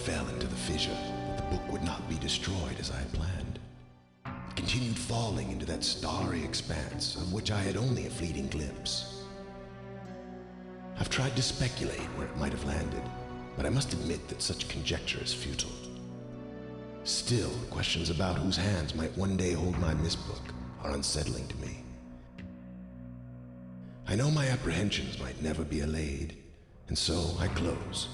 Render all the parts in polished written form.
fell into the fissure, but the book would not be destroyed as I had planned. It continued falling into that starry expanse of which I had only a fleeting glimpse. I've tried to speculate where it might have landed, but I must admit that such conjecture is futile. Still, questions about whose hands might one day hold my MYST book are unsettling to me. I know my apprehensions might never be allayed, and so I close,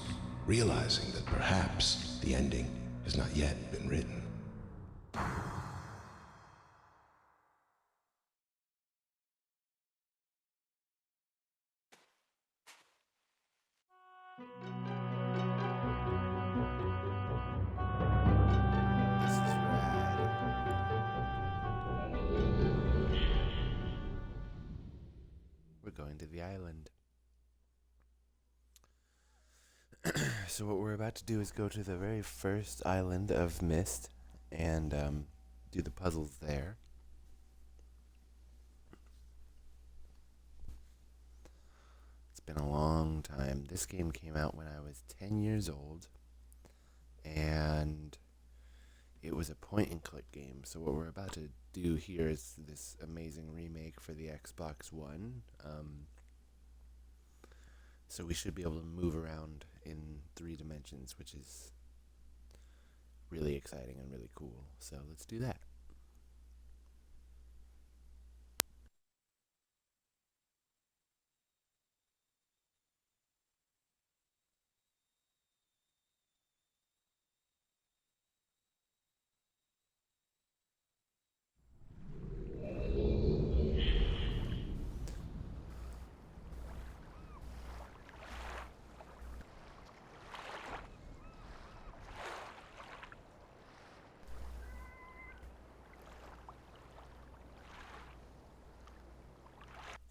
realizing that perhaps the ending has not yet been written. This is rad. We're going to the island. So what we're about to do is go to the very first island of MYST and do the puzzles there. It's been a long time. This game came out when I was 10 years old, and it was a point-and-click game. So what we're about to do here is this amazing remake for the Xbox One. So we should be able to move around in 3 dimensions, which is really exciting and really cool. So let's do that.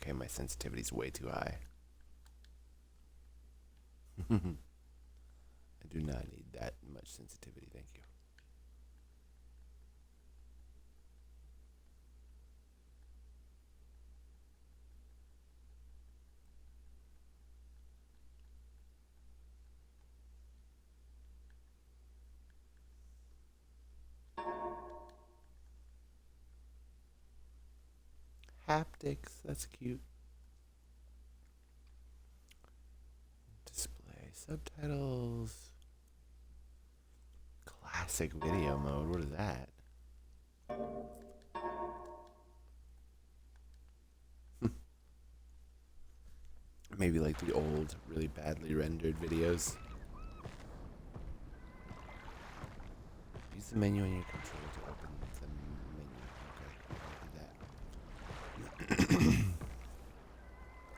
Okay, my sensitivity's way too high. I do not need that much sensitivity, thank you. Haptics, that's cute. Display subtitles. Classic video mode, what is that? Maybe like the old, really badly rendered videos. Use the menu on your controller to open the menu. Okay, I'll do that.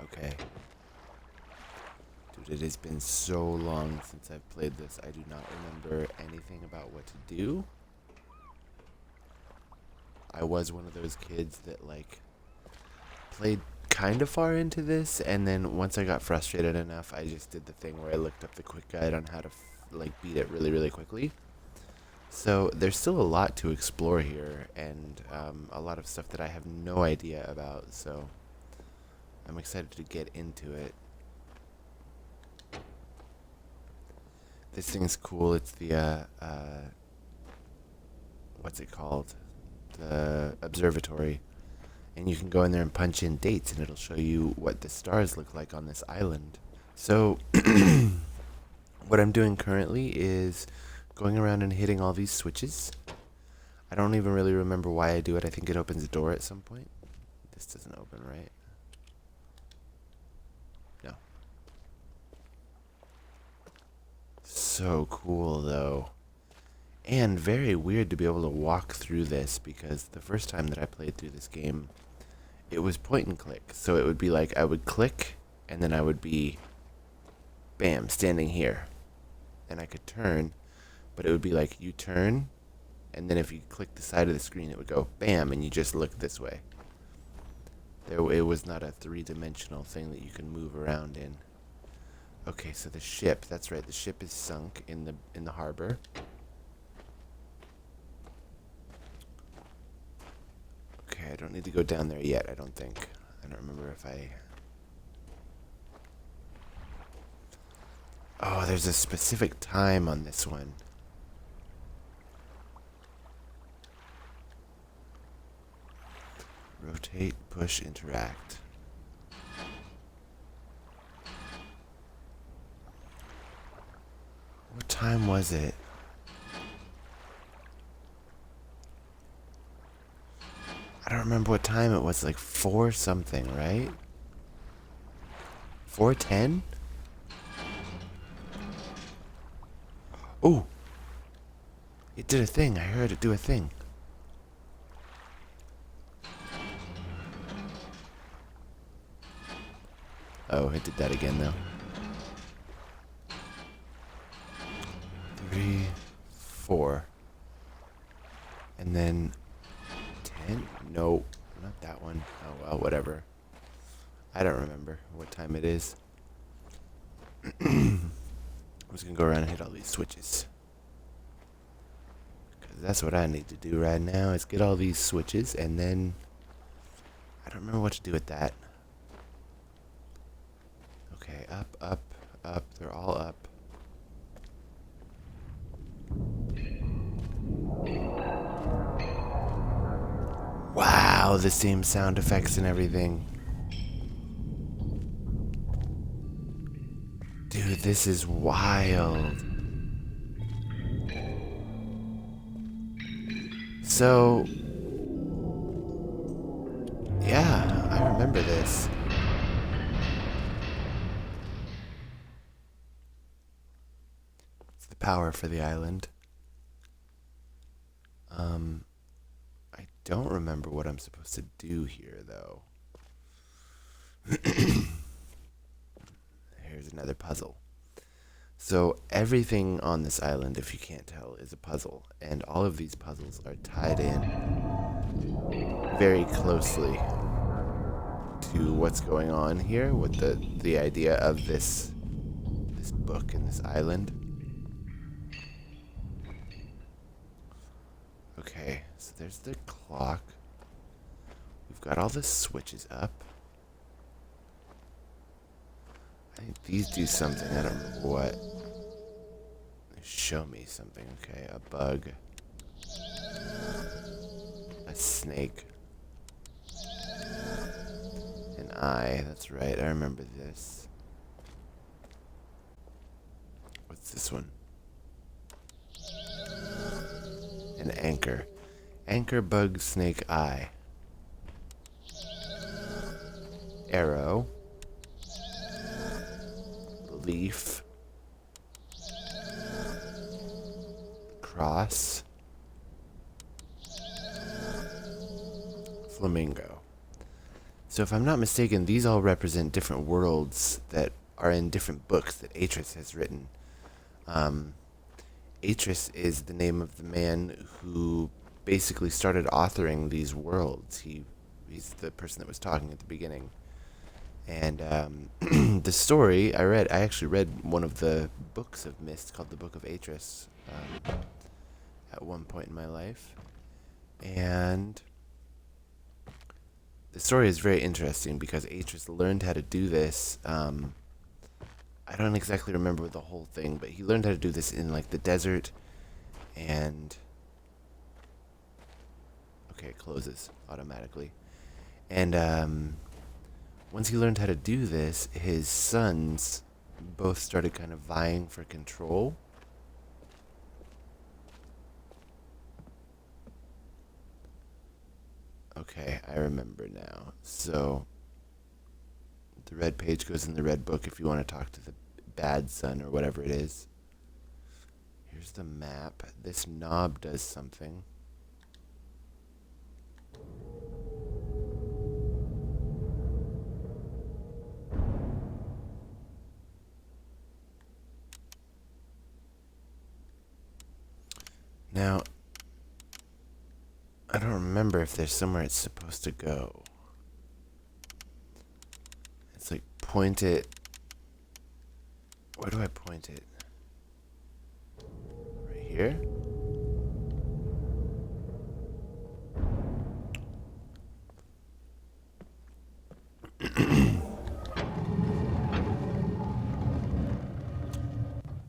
Okay. Dude, it has been so long since I've played this. I do not remember anything about what to do. I was one of those kids that like played kind of far into this, and then once I got frustrated enough, I just did the thing where I looked up the quick guide on how to like beat it really, really quickly. So there's still a lot to explore here, and a lot of stuff that I have no idea about, so I'm excited to get into it. This thing's cool. It's the, what's it called? The observatory. And you can go in there and punch in dates, and it'll show you what the stars look like on this island. So what I'm doing currently is going around and hitting all these switches. I don't even really remember why I do it. I think it opens a door at some point. This doesn't open, right? No. So cool, though. And very weird to be able to walk through this, because the first time that I played through this game, it was point and click. So it would be like I would click, and then I would be, bam, standing here. And I could turn, but it would be like you turn, and then if you click the side of the screen, it would go bam, and you just look this way. It was not a 3-dimensional thing that you can move around in. Okay, so the ship, that's right, the ship is sunk in the harbor. Okay, I don't need to go down there yet, I don't think. I don't remember if I... Oh, there's a specific time on this one. Rotate, push, interact. What time was it? I don't remember what time it was, like 4 something, right? 4:10? Oh! It did a thing. I heard it do a thing. Oh, it did that again, though. 3, 4. And then 10? No, not that one. Oh, well, whatever. I don't remember what time it is. I'm just going to go around and hit all these switches. Because that's what I need to do right now, is get all these switches, and then I don't remember what to do with that. Okay, up, up, up. They're all up. Wow, the same sound effects and everything. Dude, this is wild. So, yeah, I remember this. It's the power for the island. I don't remember what I'm supposed to do here, though. Here's another puzzle. So everything on this island, if you can't tell, is a puzzle. And all of these puzzles are tied in very closely to what's going on here with the idea of this book and this island. Okay, so there's the clock. We've got all the switches up. I think these do something. I don't remember what. They show me something. Okay, a bug. A snake. An eye. That's right. I remember this. What's this one? An anchor. Anchor, bug, snake, eye. Arrow. Leaf. Cross. Flamingo. So if I'm not mistaken, these all represent different worlds that are in different books that Atris has written. Atris is the name of the man who basically started authoring these worlds. He's the person that was talking at the beginning. And the story I actually read one of the books of MYST called the Book of Atris at one point in my life. And the story is very interesting because Atris learned how to do this. I don't exactly remember the whole thing, but he learned how to do this in like the desert. And okay, it closes automatically. And once he learned how to do this, his sons both started kind of vying for control. Okay, I remember now. So, the red page goes in the red book if you want to talk to the bad son or whatever it is. Here's the map. This knob does something. Now, I don't remember if there's somewhere it's supposed to go. It's like point it. Where do I point it? Right here?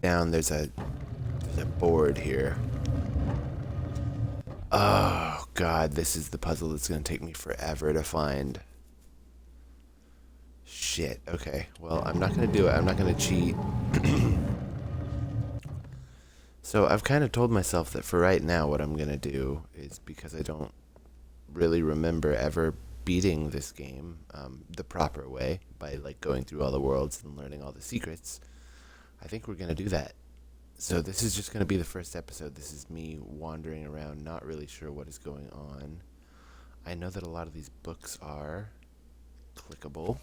down, there's a board here. Oh, God, this is the puzzle that's going to take me forever to find. Shit, okay. Well, I'm not going to do it. I'm not going to cheat. So I've kind of told myself that for right now what I'm going to do is, because I don't really remember ever beating this game the proper way by like going through all the worlds and learning all the secrets, I think we're going to do that. So this is just going to be the first episode. This is me wandering around, not really sure what is going on. I know that a lot of these books are clickable.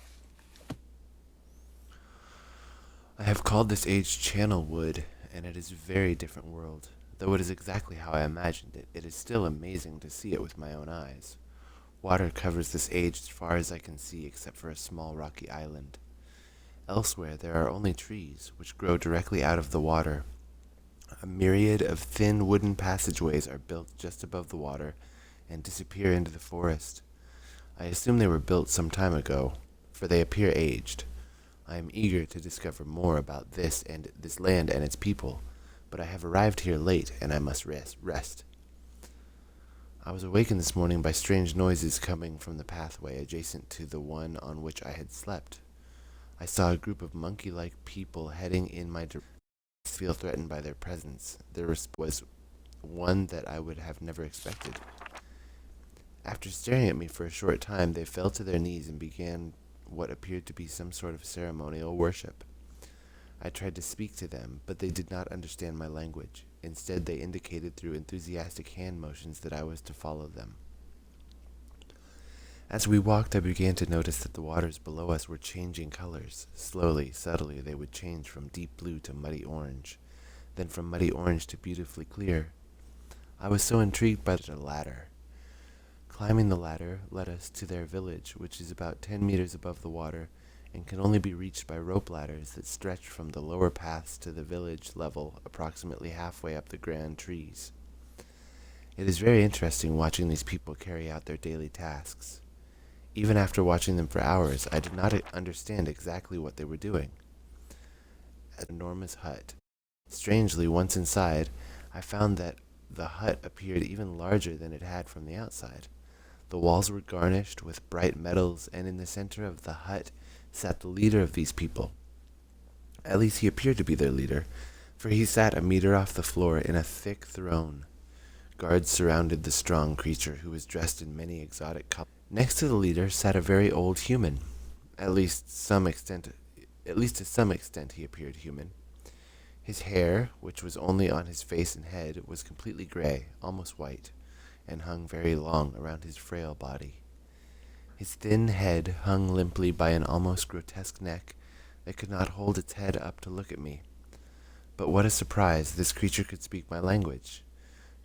I have called this age Channelwood, and it is a very different world. Though it is exactly how I imagined it, it is still amazing to see it with my own eyes. Water covers this age as far as I can see, except for a small rocky island. Elsewhere there are only trees, which grow directly out of the water. A myriad of thin wooden passageways are built just above the water and disappear into the forest. I assume they were built some time ago, for they appear aged. I am eager to discover more about this land and its people, but I have arrived here late and I must rest. I was awakened this morning by strange noises coming from the pathway adjacent to the one on which I had slept. I saw a group of monkey-like people heading in my direction. I feel threatened by their presence. There was one that I would have never expected. After staring at me for a short time, they fell to their knees and began what appeared to be some sort of ceremonial worship. I tried to speak to them, but they did not understand my language. Instead, they indicated through enthusiastic hand motions that I was to follow them. As we walked, I began to notice that the waters below us were changing colors. Slowly, subtly, they would change from deep blue to muddy orange, then from muddy orange to beautifully clear. I was so intrigued by the ladder. Climbing the ladder led us to their village, which is about 10 meters above the water, and can only be reached by rope ladders that stretch from the lower paths to the village level, approximately halfway up the grand trees. It is very interesting watching these people carry out their daily tasks. Even after watching them for hours, I did not understand exactly what they were doing. An enormous hut. Strangely, once inside, I found that the hut appeared even larger than it had from the outside. The walls were garnished with bright metals, and in the center of the hut sat the leader of these people. At least he appeared to be their leader, for he sat a meter off the floor in a thick throne. Guards surrounded the strong creature, who was dressed in many exotic colors. Next to the leader sat a very old human. At least to some extent he appeared human. His hair, which was only on his face and head, was completely gray, almost white, and hung very long around his frail body. His thin head hung limply by an almost grotesque neck that could not hold its head up to look at me. But what a surprise, this creature could speak my language.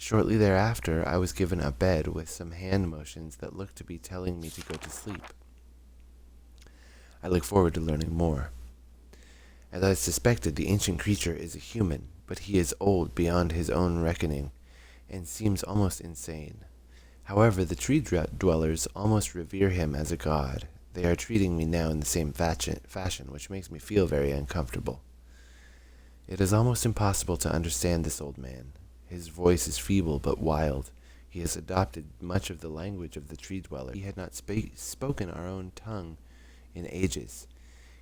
Shortly thereafter, I was given a bed with some hand motions that looked to be telling me to go to sleep. I look forward to learning more. As I suspected, the ancient creature is a human, but he is old beyond his own reckoning, and seems almost insane. However, the tree dwellers almost revere him as a god. They are treating me now in the same fashion, which makes me feel very uncomfortable. It is almost impossible to understand this old man. His voice is feeble but wild. He has adopted much of the language of the tree dweller. He had not spoken our own tongue in ages.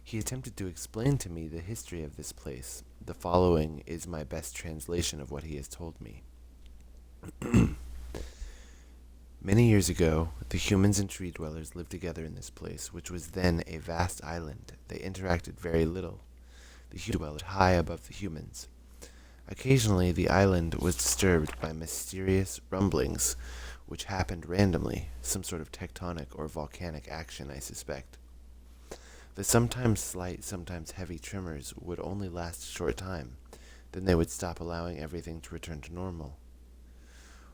He attempted to explain to me the history of this place. The following is my best translation of what he has told me. Many years ago, the humans and tree dwellers lived together in this place, which was then a vast island. They interacted very little. The humans dwelled high above the humans. Occasionally, the island was disturbed by mysterious rumblings, which happened randomly, some sort of tectonic or volcanic action, I suspect. The sometimes slight, sometimes heavy tremors would only last a short time, then they would stop, allowing everything to return to normal.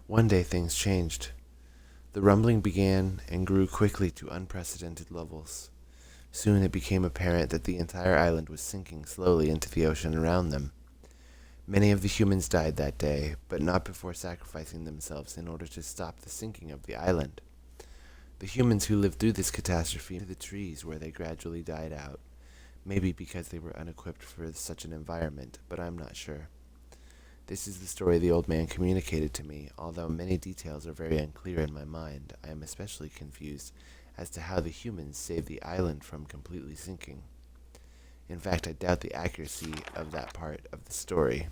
One day things changed. The rumbling began and grew quickly to unprecedented levels. Soon it became apparent that the entire island was sinking slowly into the ocean around them. Many of the humans died that day, but not before sacrificing themselves in order to stop the sinking of the island. The humans who lived through this catastrophe moved to the trees, where they gradually died out. Maybe because they were unequipped for such an environment, but I'm not sure. This is the story the old man communicated to me. Although many details are very unclear in my mind, I am especially confused as to how the humans saved the island from completely sinking. In fact, I doubt the accuracy of that part of the story.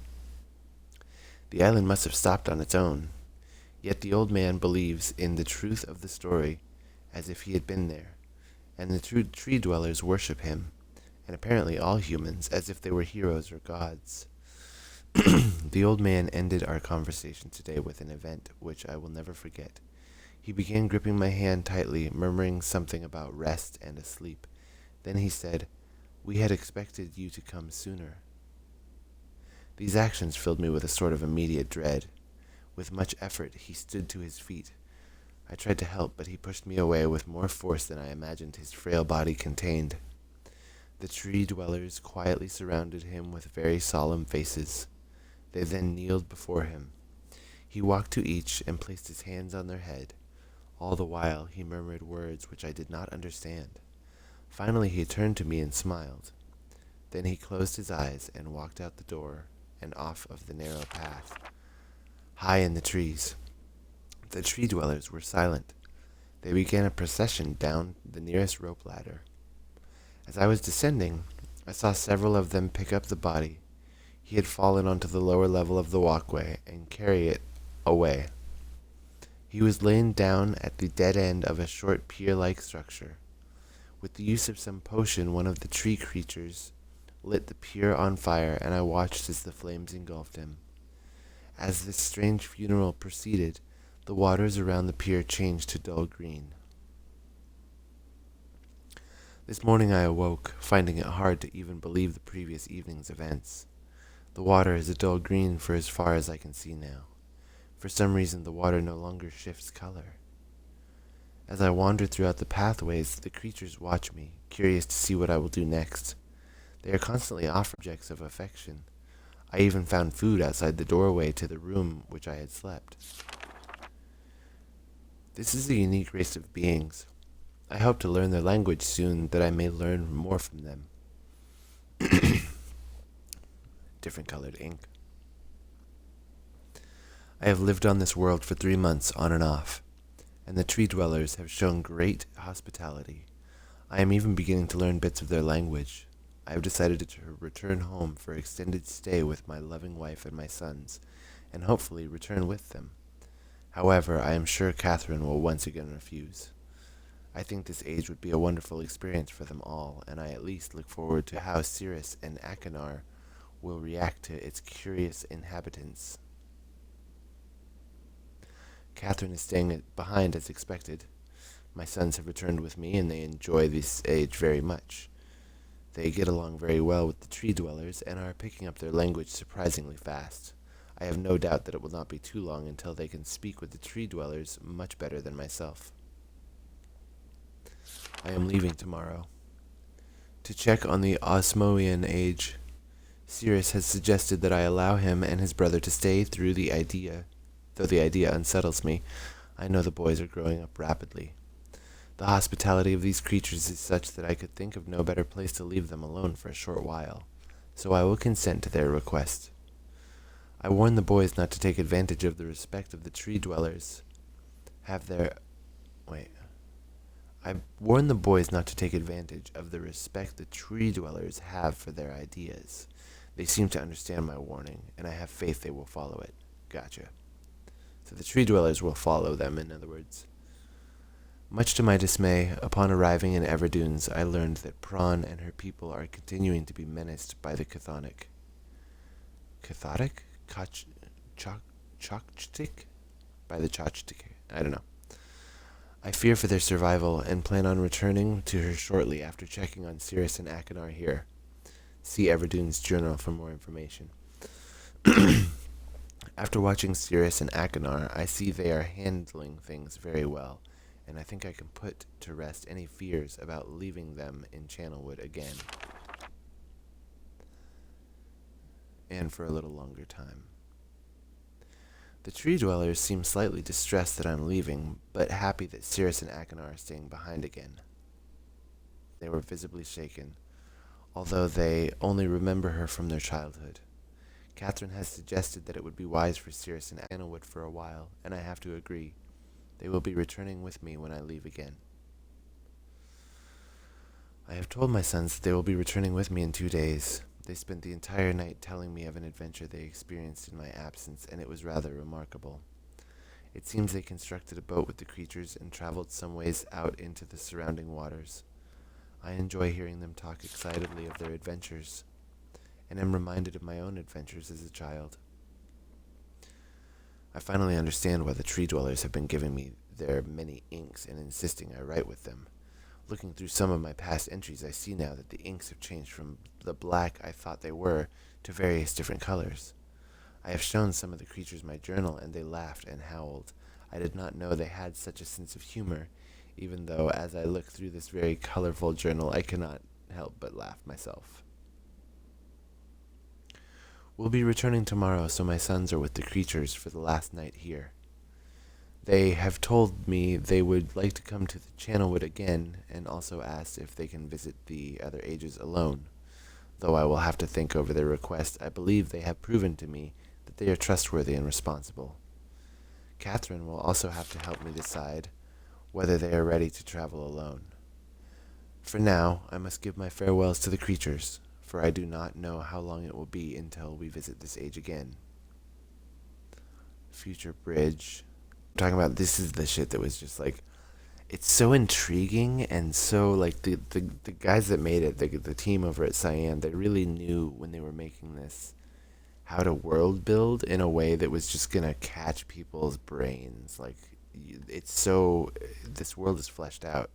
The island must have stopped on its own, yet the old man believes in the truth of the story as if he had been there, and the true tree dwellers worship him, and apparently all humans, as if they were heroes or gods. The old man ended our conversation today with an event which I will never forget. He began gripping my hand tightly, murmuring something about rest and asleep. Then he said, "We had expected you to come sooner." These actions filled me with a sort of immediate dread. With much effort, he stood to his feet. I tried to help, but he pushed me away with more force than I imagined his frail body contained. The tree dwellers quietly surrounded him with very solemn faces. They then kneeled before him. He walked to each and placed his hands on their head. All the while he murmured words which I did not understand. Finally he turned to me and smiled. Then he closed his eyes and walked out the door and off of the narrow path. High in the trees, the tree dwellers were silent. They began a procession down the nearest rope ladder. As I was descending, I saw several of them pick up the body. He had fallen onto the lower level of the walkway and carry it away. He was laid down at the dead end of a short pier-like structure. With the use of some potion, one of the tree creatures lit the pier on fire, and I watched as the flames engulfed him. As this strange funeral proceeded, the waters around the pier changed to dull green. This morning I awoke, finding it hard to even believe the previous evening's events. The water is a dull green for as far as I can see now. For some reason, the water no longer shifts color. As I wander throughout the pathways, the creatures watch me, curious to see what I will do next. They are constantly objects of affection. I even found food outside the doorway to the room which I had slept. This is a unique race of beings. I hope to learn their language soon, that I may learn more from them. Different colored ink. I have lived on this world for 3 months, on and off, and the tree dwellers have shown great hospitality. I am even beginning to learn bits of their language. I have decided to return home for extended stay with my loving wife and my sons, and hopefully return with them. However, I am sure Catherine will once again refuse. I think this age would be a wonderful experience for them all, and I at least look forward to how Cirrus and Achenar will react to its curious inhabitants. Catherine is staying behind as expected. My sons have returned with me, and they enjoy this age very much. They get along very well with the tree dwellers, and are picking up their language surprisingly fast. I have no doubt that it will not be too long until they can speak with the tree dwellers much better than myself. I am leaving tomorrow. To check on the Osmoian age, Cirrus has suggested that I allow him and his brother to stay though the idea unsettles me. I know the boys are growing up rapidly. The hospitality of these creatures is such that I could think of no better place to leave them alone for a short while, so I will consent to their request. I warn the boys not to take advantage of the respect of the tree dwellers. I warn the boys not to take advantage of the respect the tree dwellers have for their ideas. They seem to understand my warning, and I have faith they will follow it. Gotcha. So the tree dwellers will follow them, in other words. Much to my dismay, upon arriving in Everdunes, I learned that Prawn and her people are continuing to be menaced by the Chthonic. Chthonic? Chokchtik? By the Chokchtik. I don't know. I fear for their survival and plan on returning to her shortly after checking on Cirrus and Achenar here. See Everdune's journal for more information. After watching Cirrus and Achenar, I see they are handling things very well, and I think I can put to rest any fears about leaving them in Channelwood again. And for a little longer time. The tree dwellers seem slightly distressed that I'm leaving, but happy that Cirrus and Achenar are staying behind again. They were visibly shaken. although they only remember her from their childhood. Catherine has suggested that it would be wise for Cirrus and Annelwood for a while, and I have to agree. They will be returning with me when I leave again. I have told my sons that they will be returning with me in 2 days. They spent the entire night telling me of an adventure they experienced in my absence, and it was rather remarkable. It seems they constructed a boat with the creatures and traveled some ways out into the surrounding waters. I enjoy hearing them talk excitedly of their adventures, and am reminded of my own adventures as a child. I finally understand why the tree dwellers have been giving me their many inks and insisting I write with them. Looking through some of my past entries, I see now that the inks have changed from the black I thought they were to various different colors. I have shown some of the creatures my journal, and they laughed and howled. I did not know they had such a sense of humor, even though as I look through this very colorful journal, I cannot help but laugh myself. We'll be returning tomorrow, so my sons are with the creatures for the last night here. They have told me they would like to come to the Channelwood again, and also asked if they can visit the other ages alone. Though I will have to think over their request, I believe they have proven to me that they are trustworthy and responsible. Catherine will also have to help me decide whether they are ready to travel alone. For now, I must give my farewells to the creatures, for I do not know how long it will be until we visit this age again. Future Bridge. I'm talking about, this is the shit that was just like, it's so intriguing, and so like the guys that made it, the team over at Cyan, they really knew when they were making this how to world build in a way that was just gonna catch people's brains. Like, it's so, this world is fleshed out.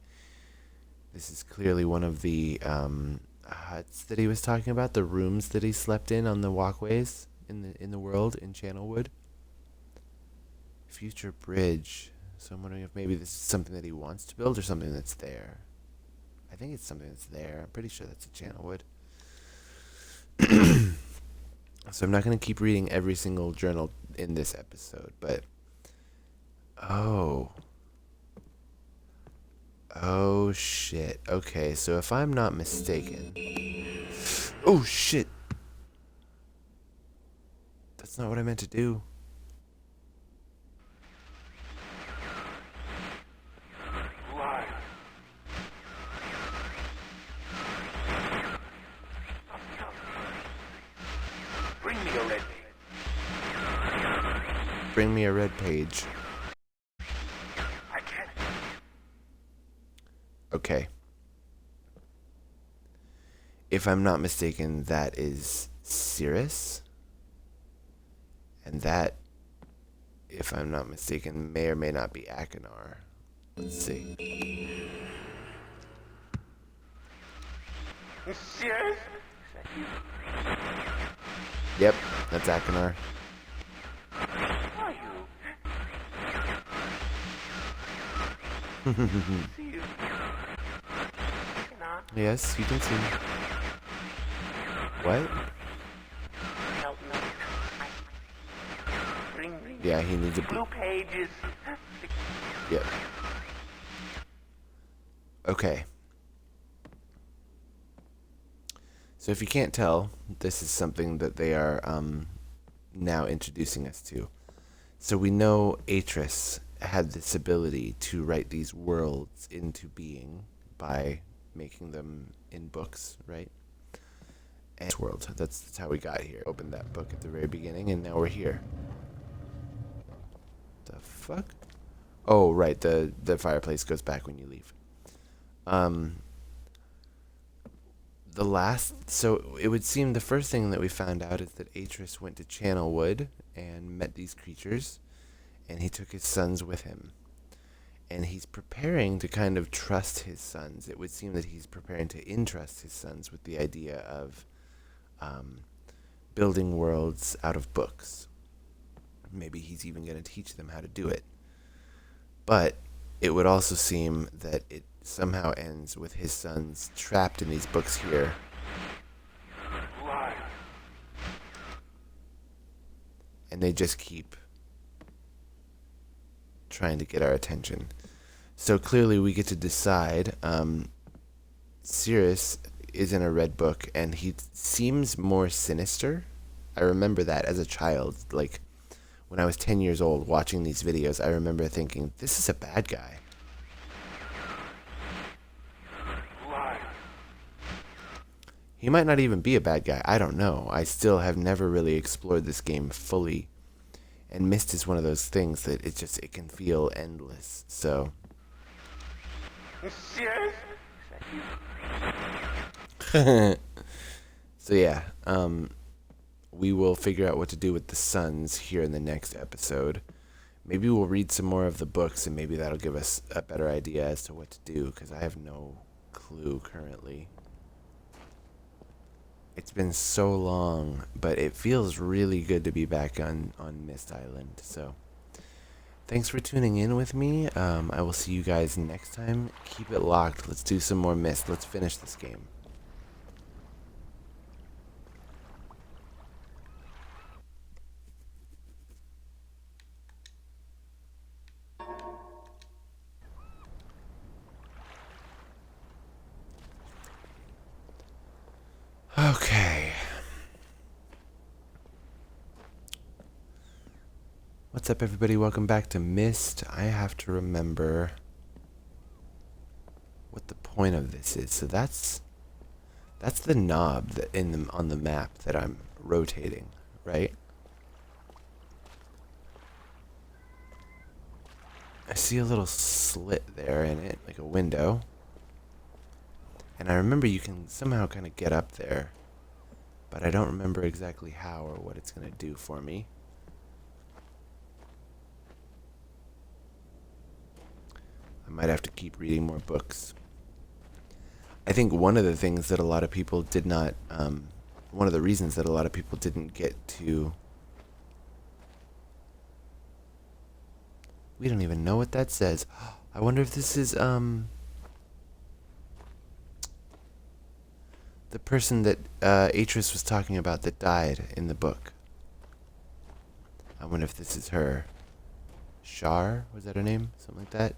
This is clearly one of the huts that he was talking about, the rooms that he slept in on the walkways in the world in Channelwood. Future Bridge. So I'm wondering if maybe this is something that he wants to build or something that's there. I think it's something that's there. I'm pretty sure that's a Channelwood. So I'm not going to keep reading every single journal in this episode, but oh shit. Okay, so if I'm not mistaken, oh shit, that's not what I meant to do. Bring me a red page. I can't. Okay. If I'm not mistaken, that is Cirrus. And that, if I'm not mistaken, may or may not be Akinar. Let's see. You serious? Yep, that's Akinar. Are you? See you. Cannot Yes, you can see me. What? help me. Bring me Yeah, he needs a blue pages. Yep. Okay. So if you can't tell, this is something that they are now introducing us to. So we know Atris had this ability to write these worlds into being by making them in books, right? And world. That's how we got here. Opened that book at the very beginning, and now we're here. The fuck? Oh, right. The fireplace goes back when you leave. So it would seem the first thing that we found out is that Atris went to Channelwood and met these creatures, and he took his sons with him. And he's preparing to kind of trust his sons. It would seem that he's preparing to entrust his sons with the idea of building worlds out of books. Maybe he's even going to teach them how to do it. But it would also seem that it somehow ends with his sons trapped in these books here. And they just keep trying to get our attention. So clearly we get to decide. Cirrus is in a red book, and he seems more sinister. I remember that as a child, like when I was 10 years old watching these videos, I remember thinking, this is a bad guy. He might not even be a bad guy. I don't know. I still have never really explored this game fully. And MYST is one of those things that it can feel endless. So so yeah, we will figure out what to do with the suns here in the next episode. Maybe we'll read some more of the books, and maybe that'll give us a better idea as to what to do, because I have no clue currently. It's been so long, but it feels really good to be back on MYST Island. So thanks for tuning in with me. I will see you guys next time. Keep it locked. Let's do some more MYST. Let's finish this game. Okay. What's up, everybody? Welcome back to MYST. I have to remember what the point of this is. So that's the knob that on the map that I'm rotating, right? I see a little slit there in it, like a window. And I remember you can somehow kind of get up there, but I don't remember exactly how or what it's going to do for me. I might have to keep reading more books. I think one of the things that a lot of people did not, one of the reasons that a lot of people didn't get to, we don't even know what that says. I wonder if this is, the person that Atris was talking about that died in the book. I wonder if this is her. Shar? Was that her name? Something like that?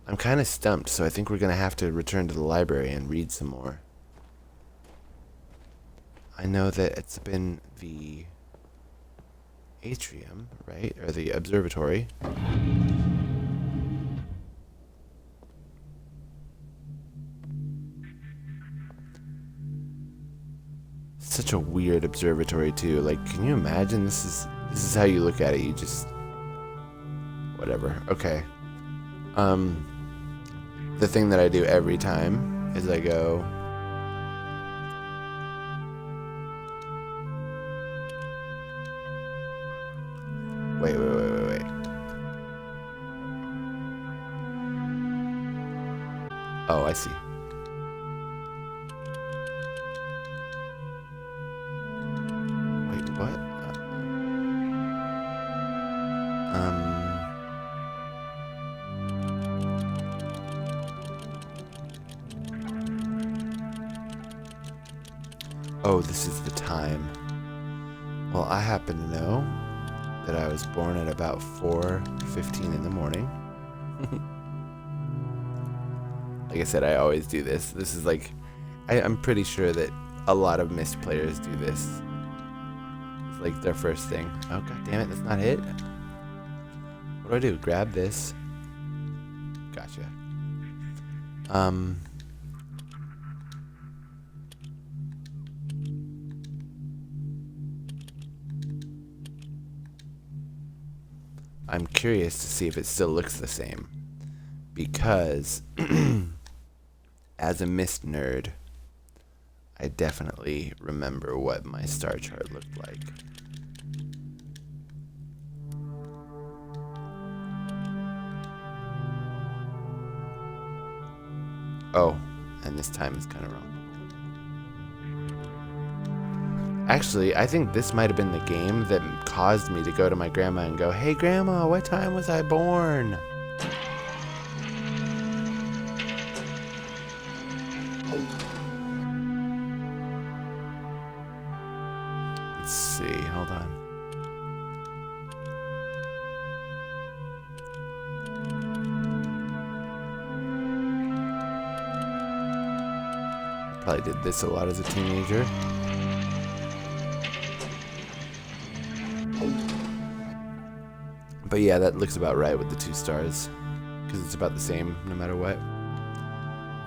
I'm kind of stumped, so I think we're going to have to return to the library and read some more. I know that it's been the atrium, right? Or the observatory. Such a weird observatory too. Like, can you imagine? This is how you look at it. You just whatever. Okay. The thing that I do every time is I go wait. Oh, I see. Wait, what? Oh, this is the time. Well, I happen to know that I was born at about 4:15 in the morning. Like I said, I always do this. This is like, I'm pretty sure that a lot of MYST players do this. It's like their first thing. Oh, god damn it, that's not it. What do? Grab this. Gotcha. I'm curious to see if it still looks the same, because as a MYST nerd, I definitely remember what my star chart looked like. Oh, and this time is kind of wrong. Actually, I think this might have been the game that caused me to go to my grandma and go, "Hey grandma, what time was I born?" Let's see, hold on. Probably did this a lot as a teenager. But yeah, that looks about right with the 2 stars. Because it's about the same no matter what.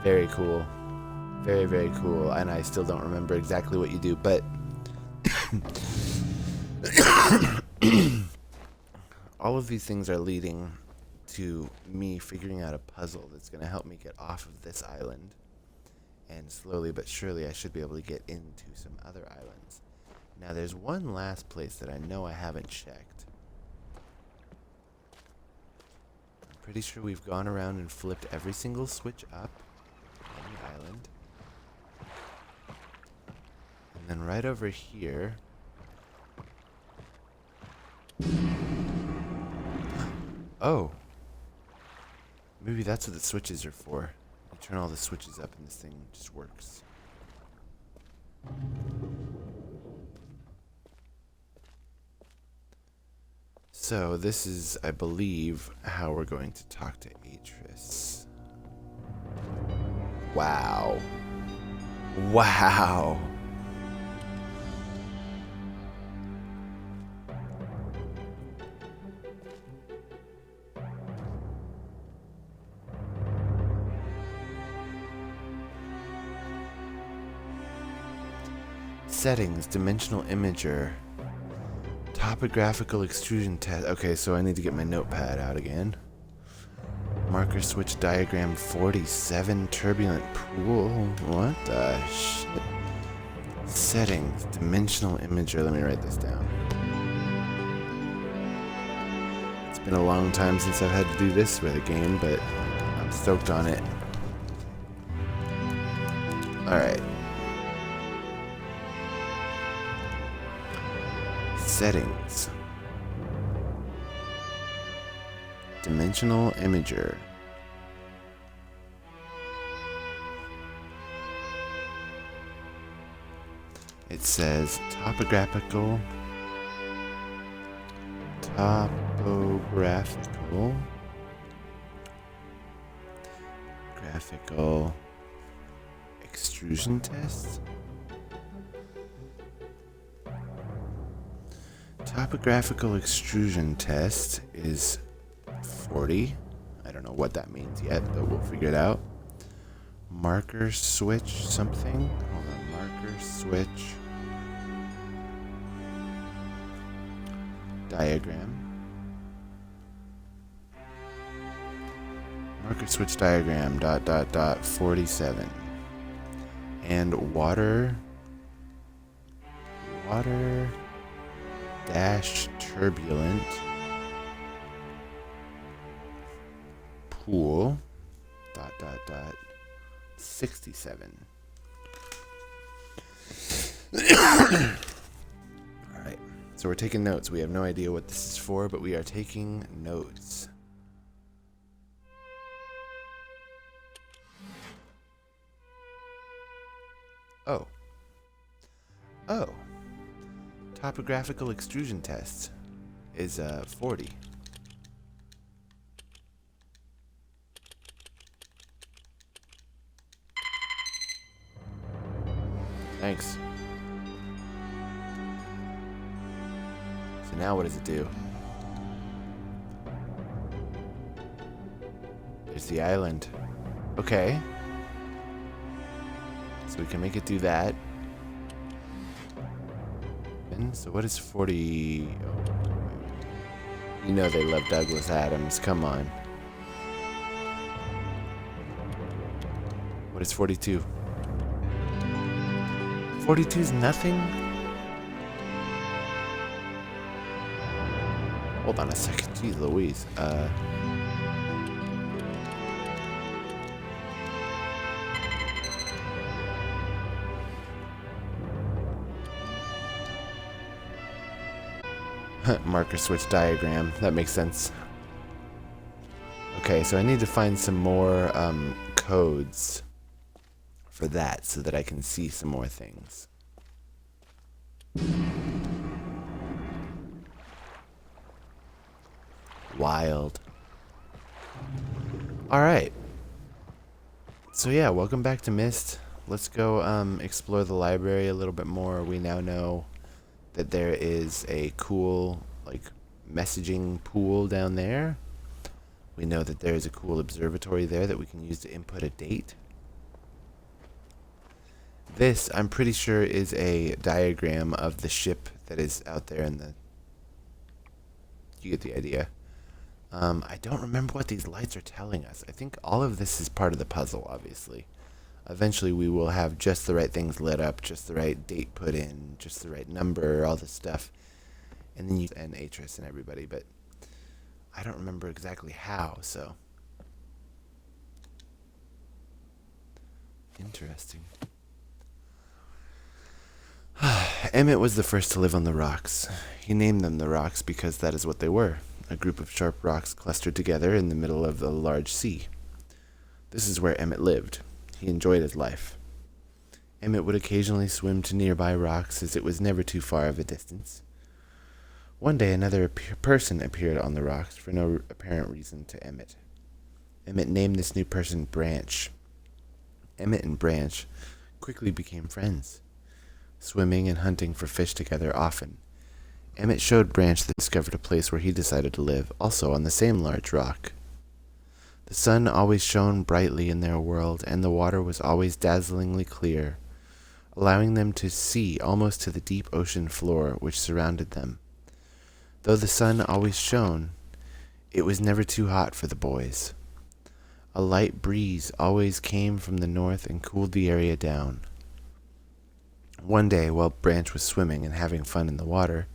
Very cool. Very, very cool. And I still don't remember exactly what you do, but all of these things are leading to me figuring out a puzzle that's going to help me get off of this island. And slowly but surely I should be able to get into some other islands. Now there's one last place that I know I haven't checked. I'm pretty sure we've gone around and flipped every single switch up on the island. And then right over here... Oh. Maybe that's what the switches are for. You turn all the switches up and this thing just works. So this is, I believe, how we're going to talk to Atris. Wow. Wow. Settings, dimensional imager, topographical extrusion test. Okay, so I need to get my notepad out again. Marker switch diagram 47, turbulent pool. What the shit? Settings, dimensional imager. Let me write this down. It's been a long time since I've had to do this with a game, but I'm stoked on it. Alright. Settings. Dimensional imager. It says topographical graphical extrusion test. Topographical extrusion test is 40. I don't know what that means yet, but we'll figure it out. Marker switch something. Hold on. Marker switch diagram. Marker switch diagram ... 47. And water dash turbulent pool ... 67. Alright, so we're taking notes. We have no idea what this is for, but we are taking notes. Oh. Topographical extrusion test is 40. Thanks. So now what does it do? There's the island. Okay. So we can make it do that. And so what is 40? Oh, you know they love Douglas Adams. Come on. What is 42? 42 is nothing? Hold on a second. Jeez Louise. Marker switch diagram. That makes sense. Okay, so I need to find some more codes for that so that I can see some more things. Wild. Alright. So yeah, welcome back to MYST. let's go explore the library a little bit more. We now know that there is a cool, like, messaging pool down there. We know that there is a cool observatory there that we can use to input a date. This, I'm pretty sure, is a diagram of the ship that is out there in the... You get the idea. I don't remember what these lights are telling us. I think all of this is part of the puzzle, obviously. Eventually we will have just the right things lit up, just the right date put in, just the right number, all this stuff. And then you and Atris and everybody, but I don't remember exactly how, so... Interesting. Emmett was the first to live on the rocks. He named them the rocks because that is what they were, a group of sharp rocks clustered together in the middle of a large sea. This is where Emmett lived. He enjoyed his life. Emmett would occasionally swim to nearby rocks as it was never too far of a distance. One day another person appeared on the rocks for no apparent reason to Emmett. Emmett named this new person Branch. Emmett and Branch quickly became friends, swimming and hunting for fish together often. Emmett showed Branch that he discovered a place where he decided to live, also on the same large rock. The sun always shone brightly in their world, and the water was always dazzlingly clear, allowing them to see almost to the deep ocean floor which surrounded them. Though the sun always shone, it was never too hot for the boys. A light breeze always came from the north and cooled the area down. One day, while Branch was swimming and having fun in the water,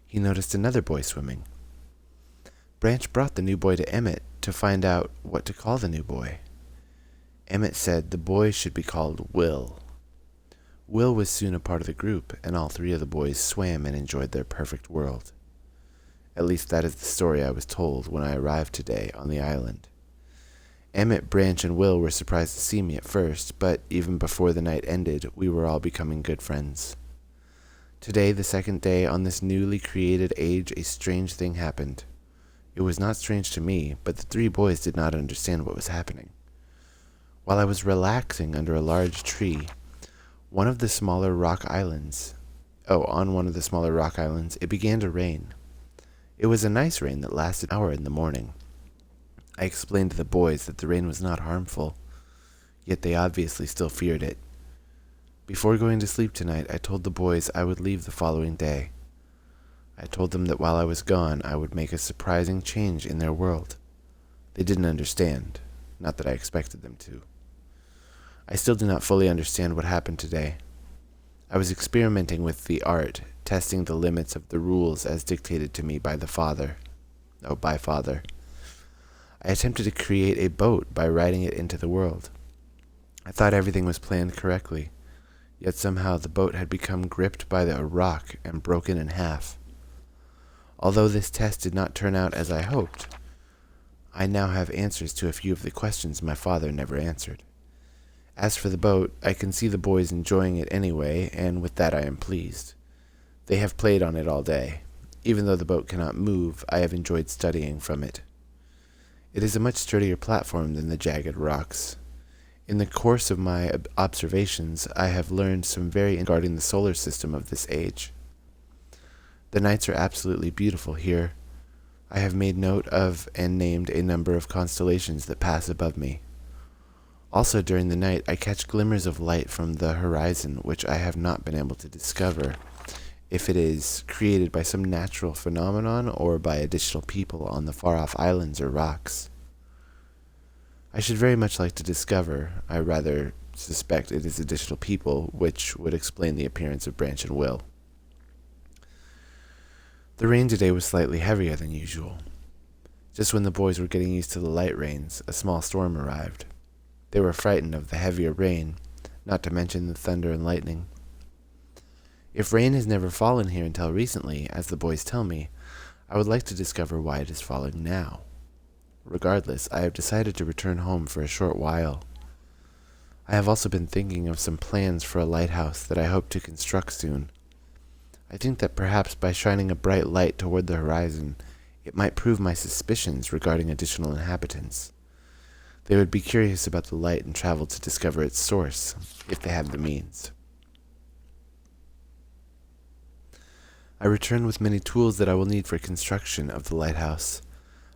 he noticed another boy swimming. Branch brought the new boy to Emmett to find out what to call the new boy. Emmett said the boy should be called Will. Will was soon a part of the group, and all three of the boys swam and enjoyed their perfect world. At least that is the story I was told when I arrived today on the island. Emmett, Branch, and Will were surprised to see me at first, but even before the night ended, we were all becoming good friends. Today, the second day on this newly created age, a strange thing happened. It was not strange to me, but the three boys did not understand what was happening. While I was relaxing under a large tree, on one of the smaller rock islands, it began to rain. It was a nice rain that lasted an hour in the morning. I explained to the boys that the rain was not harmful, yet they obviously still feared it. Before going to sleep tonight, I told the boys I would leave the following day. I told them that while I was gone, I would make a surprising change in their world. They didn't understand, not that I expected them to. I still do not fully understand what happened today. I was experimenting with the art, testing the limits of the rules as dictated to me by Father. I attempted to create a boat by riding it into the world. I thought everything was planned correctly, yet somehow the boat had become gripped by a rock and broken in half. Although this test did not turn out as I hoped, I now have answers to a few of the questions my father never answered. As for the boat, I can see the boys enjoying it anyway, and with that I am pleased. They have played on it all day. Even though the boat cannot move, I have enjoyed studying from it. It is a much sturdier platform than the jagged rocks. In the course of my observations, I have learned some very regarding the solar system of this age. The nights are absolutely beautiful here. I have made note of and named a number of constellations that pass above me. Also during the night, I catch glimmers of light from the horizon which I have not been able to discover if it is created by some natural phenomenon or by additional people on the far-off islands or rocks. I should very much like to discover, I rather suspect it is additional people, which would explain the appearance of Branch and Will. The rain today was slightly heavier than usual. Just when the boys were getting used to the light rains, a small storm arrived. They were frightened of the heavier rain, not to mention the thunder and lightning. If rain has never fallen here until recently, as the boys tell me, I would like to discover why it is falling now. Regardless, I have decided to return home for a short while. I have also been thinking of some plans for a lighthouse that I hope to construct soon. I think that perhaps by shining a bright light toward the horizon, it might prove my suspicions regarding additional inhabitants. They would be curious about the light and travel to discover its source, if they had the means. I return with many tools that I will need for construction of the lighthouse.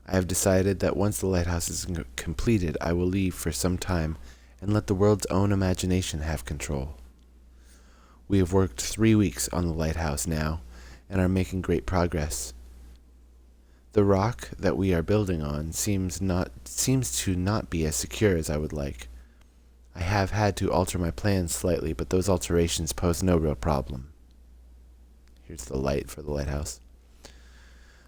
I have decided that once the lighthouse is completed, I will leave for some time and let the world's own imagination have control. We have worked 3 weeks on the lighthouse now, and are making great progress. The rock that we are building on seems to not be as secure as I would like. I have had to alter my plans slightly, but those alterations pose no real problem. Here's the light for the lighthouse.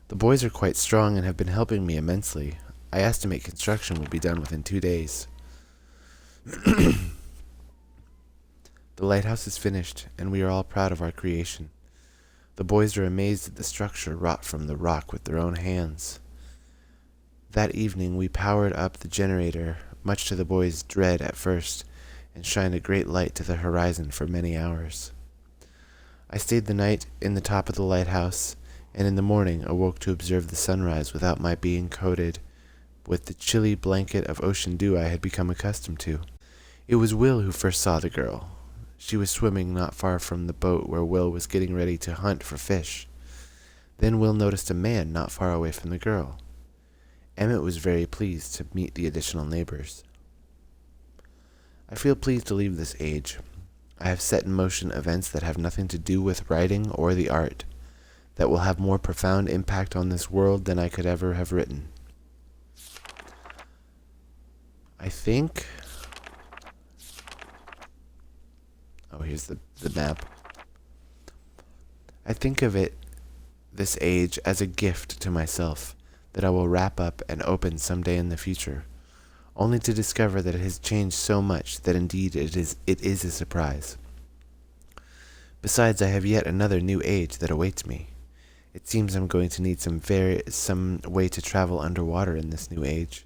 The boys are quite strong and have been helping me immensely. I estimate construction will be done within 2 days. The lighthouse is finished, and we are all proud of our creation. The boys are amazed at the structure wrought from the rock with their own hands. That evening we powered up the generator, much to the boys' dread at first, and shined a great light to the horizon for many hours. I stayed the night in the top of the lighthouse, and in the morning awoke to observe the sunrise without my being coated with the chilly blanket of ocean dew I had become accustomed to. It was Will who first saw the girl. She was swimming not far from the boat where Will was getting ready to hunt for fish. Then Will noticed a man not far away from the girl. Emmett was very pleased to meet the additional neighbors. I feel pleased to leave this age. I have set in motion events that have nothing to do with writing or the art, that will have more profound impact on this world than I could ever have written. I think... Oh, here's the map. I think of this age, as a gift to myself that I will wrap up and open someday in the future, only to discover that it has changed so much that indeed it is a surprise. Besides, I have yet another new age that awaits me. It seems I'm going to need some way to travel underwater in this new age,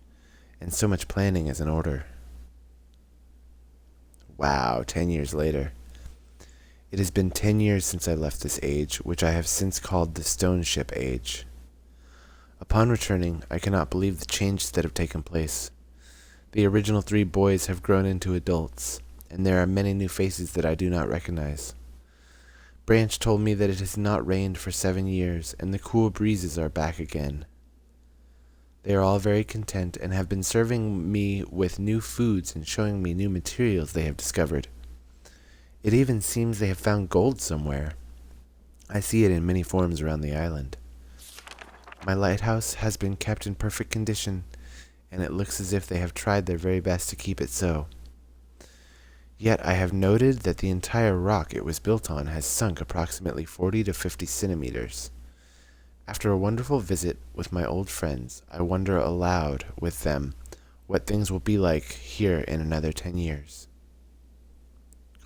and so much planning is in order. Wow, 10 years later. It has been 10 years since I left this age, which I have since called the Stone Ship Age. Upon returning, I cannot believe the changes that have taken place. The original 3 boys have grown into adults, and there are many new faces that I do not recognize. Branch told me that it has not rained for 7 years, and the cool breezes are back again. They are all very content, and have been serving me with new foods and showing me new materials they have discovered. It even seems they have found gold somewhere. I see it in many forms around the island. My lighthouse has been kept in perfect condition, and it looks as if they have tried their very best to keep it so. Yet I have noted that the entire rock it was built on has sunk approximately 40 to 50 centimeters. After a wonderful visit with my old friends, I wonder aloud with them what things will be like here in another 10 years.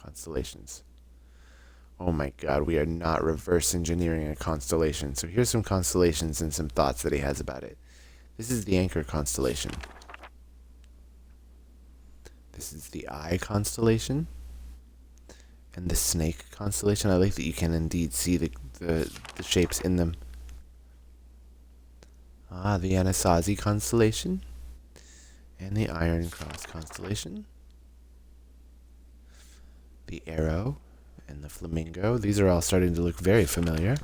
Constellations. Oh my god, we are not reverse engineering a constellation. So here's some constellations and some thoughts that he has about it. This is the Anchor constellation. This is the Eye constellation. And the Snake constellation. I like that you can indeed see the shapes in them. The Anasazi constellation. And the Iron Cross constellation. The Arrow and the Flamingo. These are all starting to look very familiar.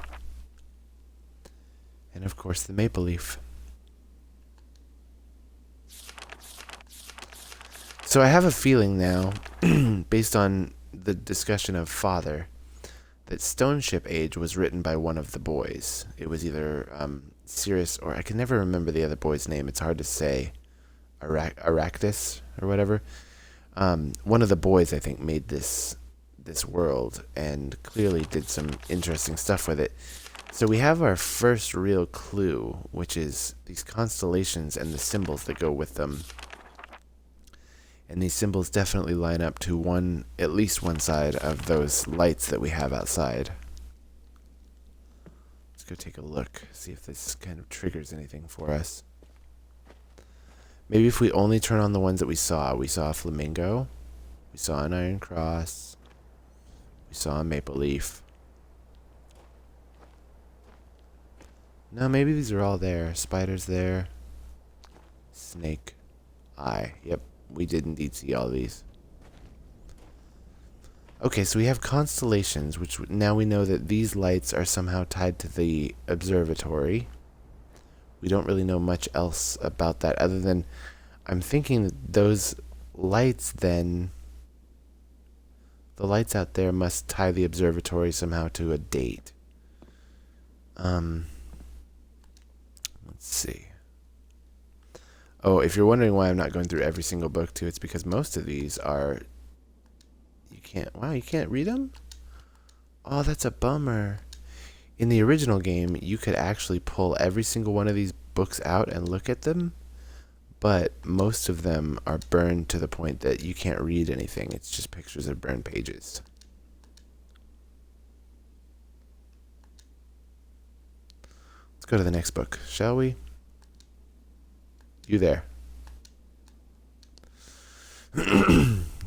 And of course the Maple Leaf. So I have a feeling now, based on the discussion of Father, that Stone Ship Age was written by one of the boys. It was either Sirius, or I can never remember the other boy's name. It's hard to say. Aractus or whatever. One of the boys, I think, made this world and clearly did some interesting stuff with it. So we have our first real clue, which is these constellations and the symbols that go with them. And these symbols definitely line up to at least one side of those lights that we have outside. Let's go take a look, see if this kind of triggers anything for us. Maybe if we only turn on the ones that we saw a flamingo, we saw an iron cross, we saw a maple leaf. No, maybe these are all there. Spider's there. Snake. eye. Yep, we did indeed see all these. Okay, so we have constellations, which now we know that these lights are somehow tied to the observatory. We don't really know much else about that other than I'm thinking that those lights then, the lights out there must tie the observatory somehow to a date. Let's see. Oh, if you're wondering why I'm not going through every single book too, it's because most of these are, you can't read them? Oh, that's a bummer. In the original game, you could actually pull every single one of these books out and look at them, but most of them are burned to the point that you can't read anything. It's just pictures of burned pages. Let's go to the next book, shall we? You there.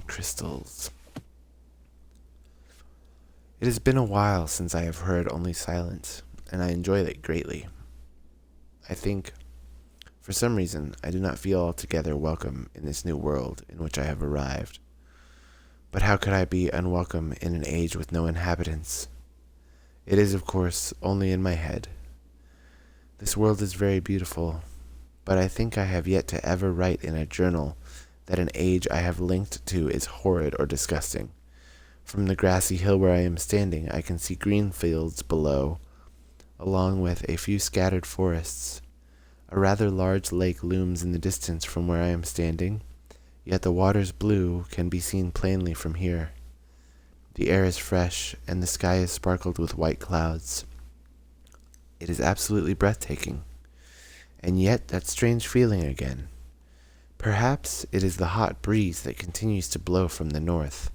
Crystals. It has been a while since I have heard only silence, and I enjoy it greatly. I think, for some reason, I do not feel altogether welcome in this new world in which I have arrived. But how could I be unwelcome in an age with no inhabitants? It is, of course, only in my head. This world is very beautiful, but I think I have yet to ever write in a journal that an age I have linked to is horrid or disgusting. From the grassy hill where I am standing, I can see green fields below, along with a few scattered forests. A rather large lake looms in the distance from where I am standing, yet the water's blue can be seen plainly from here. The air is fresh, and the sky is sparkled with white clouds. It is absolutely breathtaking. And yet that strange feeling again. Perhaps it is the hot breeze that continues to blow from the north.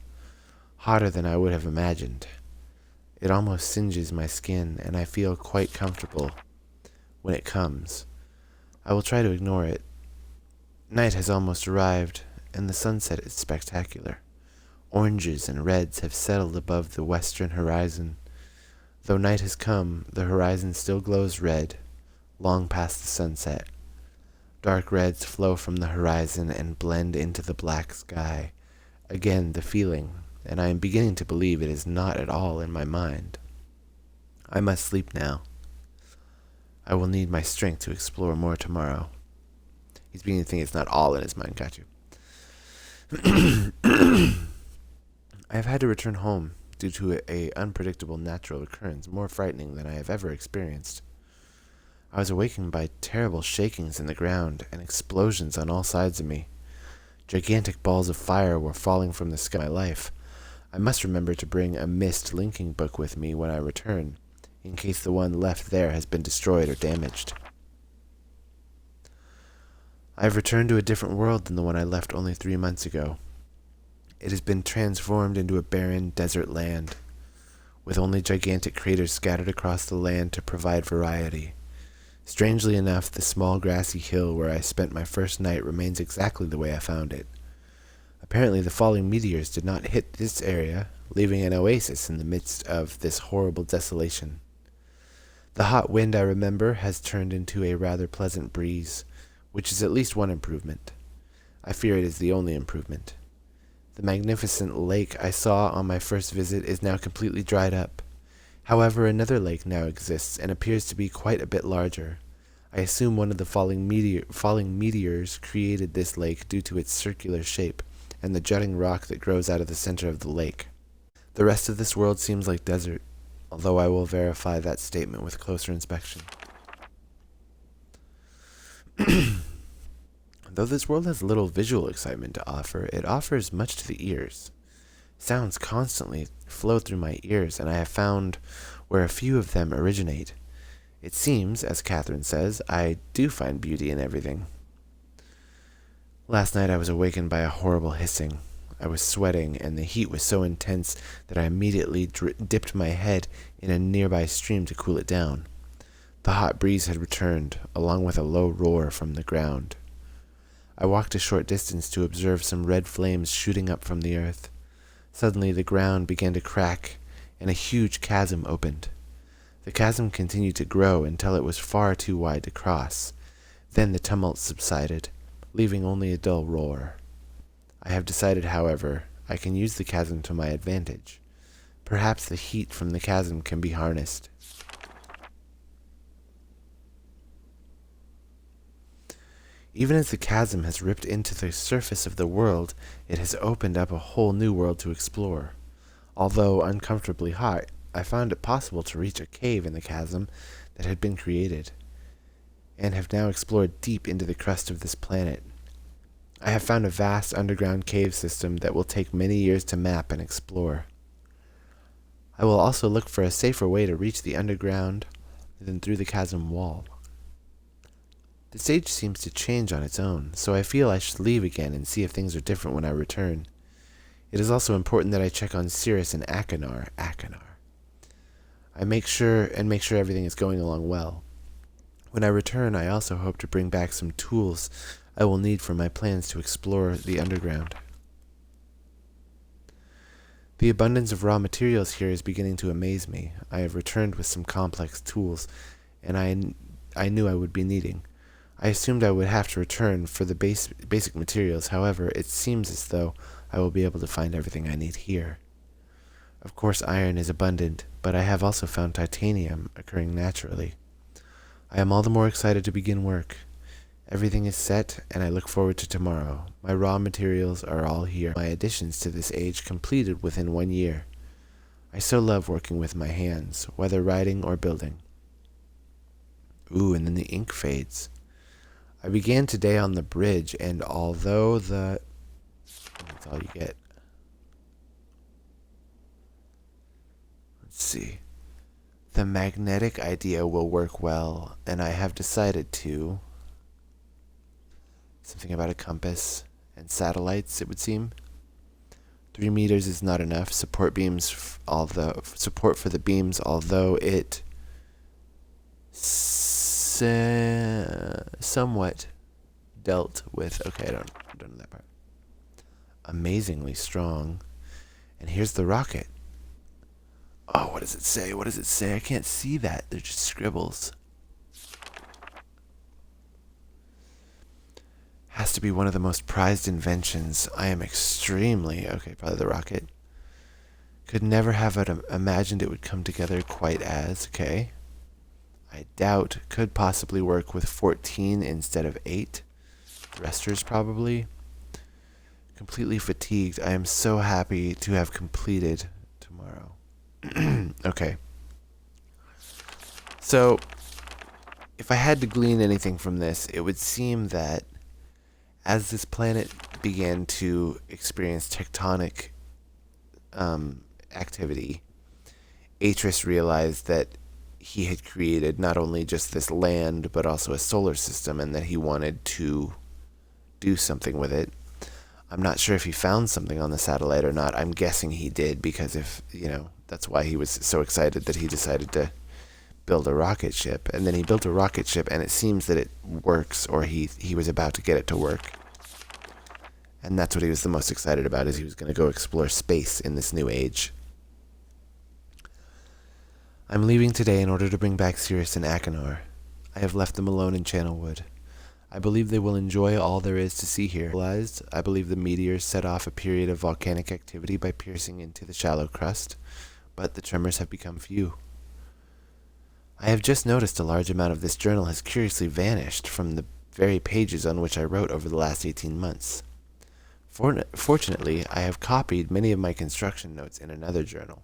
Hotter than I would have imagined. It almost singes my skin, and I feel quite comfortable when it comes. I will try to ignore it. Night has almost arrived, and the sunset is spectacular. Oranges and reds have settled above the western horizon. Though night has come, the horizon still glows red, long past the sunset. Dark reds flow from the horizon and blend into the black sky. Again, the feeling, and I am beginning to believe it is not at all in my mind. I must sleep now. I will need my strength to explore more tomorrow. He's beginning to think it's not all in his mind, got you. I have had to return home due to a unpredictable natural occurrence more frightening than I have ever experienced. I was awakened by terrible shakings in the ground and explosions on all sides of me. Gigantic balls of fire were falling from the sky. My life. I must remember to bring a MYST linking book with me when I return, in case the one left there has been destroyed or damaged. I have returned to a different world than the one I left only 3 months ago. It has been transformed into a barren desert land, with only gigantic craters scattered across the land to provide variety. Strangely enough, the small grassy hill where I spent my first night remains exactly the way I found it. Apparently the falling meteors did not hit this area, leaving an oasis in the midst of this horrible desolation. The hot wind, I remember, has turned into a rather pleasant breeze, which is at least one improvement. I fear it is the only improvement. The magnificent lake I saw on my first visit is now completely dried up. However, another lake now exists and appears to be quite a bit larger. I assume one of the falling meteors created this lake due to its circular shape and the jutting rock that grows out of the center of the lake. The rest of this world seems like desert, although I will verify that statement with closer inspection. Though this world has little visual excitement to offer, it offers much to the ears. Sounds constantly flow through my ears, and I have found where a few of them originate. It seems, as Catherine says, I do find beauty in everything. Last night I was awakened by a horrible hissing. I was sweating, and the heat was so intense that I immediately dipped my head in a nearby stream to cool it down. The hot breeze had returned, along with a low roar from the ground. I walked a short distance to observe some red flames shooting up from the earth. Suddenly the ground began to crack, and a huge chasm opened. The chasm continued to grow until it was far too wide to cross. Then the tumult subsided, leaving only a dull roar. I have decided, however, I can use the chasm to my advantage. Perhaps the heat from the chasm can be harnessed. Even as the chasm has ripped into the surface of the world, it has opened up a whole new world to explore. Although uncomfortably hot, I found it possible to reach a cave in the chasm that had been created, and have now explored deep into the crust of this planet. I have found a vast underground cave system that will take many years to map and explore. I will also look for a safer way to reach the underground than through the chasm wall. The stage seems to change on its own, so I feel I should leave again and see if things are different when I return. It is also important that I check on Cirrus and Achenar. I make sure everything is going along well. When I return, I also hope to bring back some tools I will need for my plans to explore the underground. The abundance of raw materials here is beginning to amaze me. I have returned with some complex tools, and I knew I would be needing. I assumed I would have to return for the basic materials. However, it seems as though I will be able to find everything I need here. Of course, iron is abundant, but I have also found titanium occurring naturally. I am all the more excited to begin work. Everything is set, and I look forward to tomorrow. My raw materials are all here. My additions to this age completed within 1 year. I so love working with my hands, whether writing or building. Ooh, and then the ink fades. I began today on the bridge, and although that's all you get. Let's see. The magnetic idea will work well, and I have decided to. Something about a compass and satellites, it would seem. 3 meters is not enough. Support for the beams, although it somewhat dealt with. Okay, I don't know that part. Amazingly strong. And here's the rocket. Oh, what does it say? What does it say? I can't see that. They're just scribbles. Has to be one of the most prized inventions. I am extremely... Okay, probably the rocket. Could never have imagined it would come together quite as... Okay. I doubt. Could possibly work with 14 instead of 8. Thrusters, probably. Completely fatigued. I am so happy to have completed tomorrow. Okay. So, if I had to glean anything from this, it would seem that as this planet began to experience tectonic activity, Atris realized that he had created not only just this land, but also a solar system, and that he wanted to do something with it. I'm not sure if he found something on the satellite or not. I'm guessing he did, because that's why he was so excited that he decided to build a rocket ship. And then he built a rocket ship, and it seems that it works, or he was about to get it to work. And that's what he was the most excited about, is he was going to go explore space in this new age. I'm leaving today in order to bring back Cirrus and Achenar. I have left them alone in Channelwood. I believe they will enjoy all there is to see here. I believe the meteors set off a period of volcanic activity by piercing into the shallow crust, but the tremors have become few. I have just noticed a large amount of this journal has curiously vanished from the very pages on which I wrote over the last 18 months. Fortunately, I have copied many of my construction notes in another journal.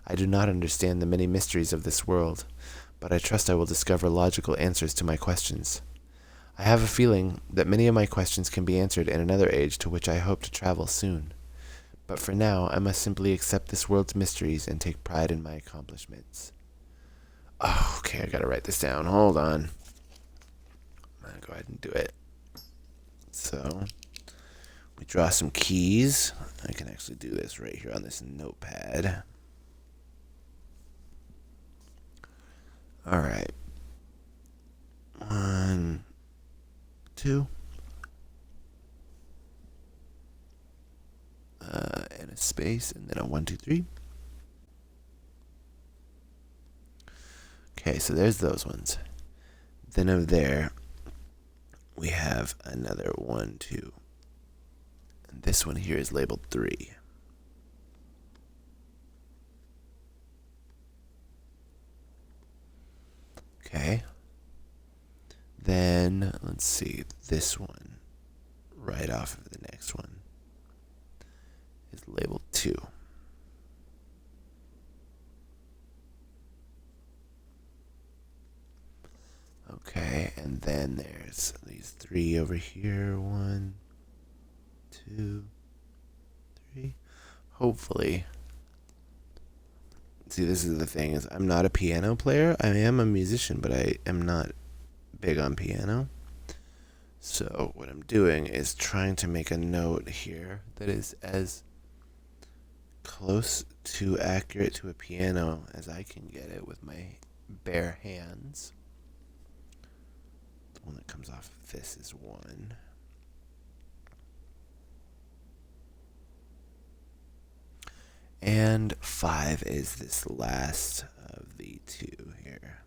I do not understand the many mysteries of this world, but I trust I will discover logical answers to my questions. I have a feeling that many of my questions can be answered in another age to which I hope to travel soon. But for now, I must simply accept this world's mysteries and take pride in my accomplishments. Oh, okay, I gotta write this down. Hold on. I'm gonna go ahead and do it. So, we draw some keys. I can actually do this right here on this notepad. Alright. 1, 2. And a space, and then a 1, 2, 3. Okay, so there's those ones. Then over there, we have another 1, 2. And this one here is labeled 3. Okay. Then, let's see, this one, right off of the next one, is labeled 2. Okay, and then there's these 3 over here. 1, 2, 3. Hopefully. See, this is the thing, is I'm not a piano player. I am a musician, but I am not big on piano. So what I'm doing is trying to make a note here that is as close to accurate to a piano as I can get it with my bare hands. The one that comes off of this is 1. And 5 is this last of the 2 here.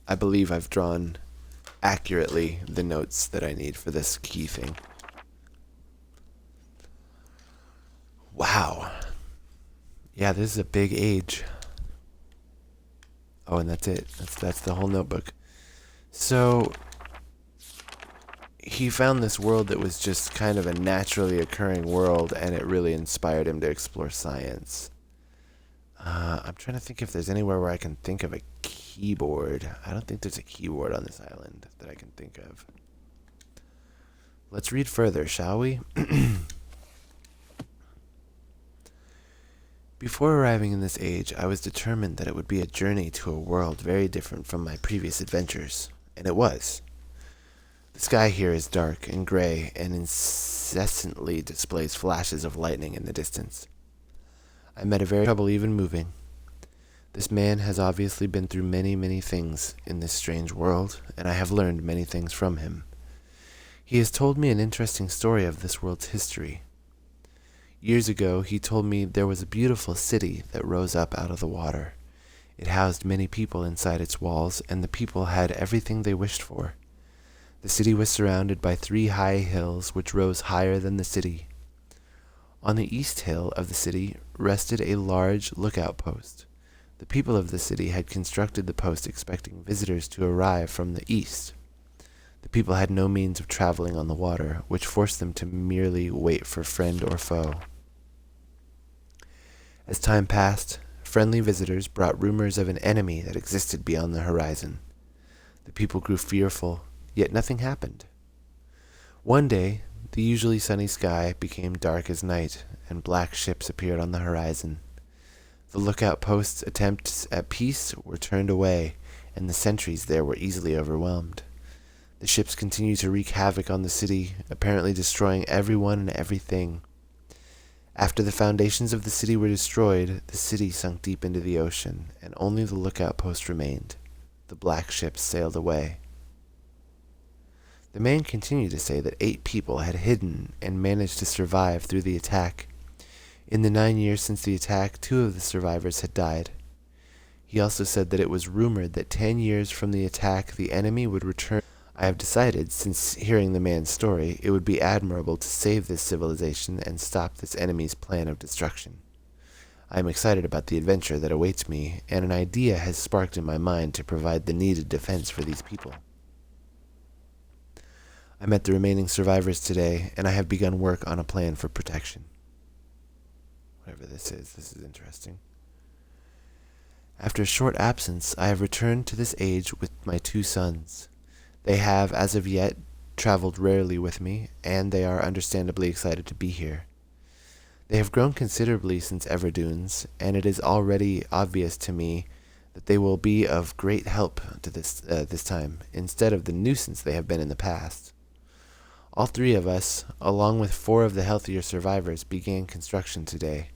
I believe I've drawn accurately the notes that I need for this key thing. Wow. Yeah, this is a big age. Oh, and that's it. That's the whole notebook. So he found this world that was just kind of a naturally occurring world, and it really inspired him to explore science. I'm trying to think if there's anywhere where I can think of a keyboard. I don't think there's a keyboard on this island that I can think of. Let's read further, shall we? Before arriving in this age, I was determined that it would be a journey to a world very different from my previous adventures, and it was. The sky here is dark and gray and incessantly displays flashes of lightning in the distance. I met a very trouble even moving. This man has obviously been through many, many things in this strange world, and I have learned many things from him. He has told me an interesting story of this world's history. Years ago, he told me there was a beautiful city that rose up out of the water. It housed many people inside its walls, and the people had everything they wished for. The city was surrounded by 3 high hills which rose higher than the city. On the east hill of the city rested a large lookout post. The people of the city had constructed the post expecting visitors to arrive from the east. The people had no means of traveling on the water, which forced them to merely wait for friend or foe. As time passed, friendly visitors brought rumors of an enemy that existed beyond the horizon. The people grew fearful, yet nothing happened. One day, the usually sunny sky became dark as night, and black ships appeared on the horizon. The lookout post's attempts at peace were turned away, and the sentries there were easily overwhelmed. The ships continued to wreak havoc on the city, apparently destroying everyone and everything. After the foundations of the city were destroyed, the city sunk deep into the ocean, and only the lookout post remained. The black ships sailed away. The man continued to say that 8 people had hidden and managed to survive through the attack. In the 9 years since the attack, 2 of the survivors had died. He also said that it was rumored that 10 years from the attack the enemy would return. I have decided, since hearing the man's story, it would be admirable to save this civilization and stop this enemy's plan of destruction. I am excited about the adventure that awaits me, and an idea has sparked in my mind to provide the needed defense for these people. I met the remaining survivors today, and I have begun work on a plan for protection. Whatever this is interesting. After a short absence, I have returned to this age with my 2 sons. They have, as of yet, traveled rarely with me, and they are understandably excited to be here. They have grown considerably since Everdunes, and it is already obvious to me that they will be of great help to this time, instead of the nuisance they have been in the past. All 3 of us, along with 4 of the healthier survivors, began construction today.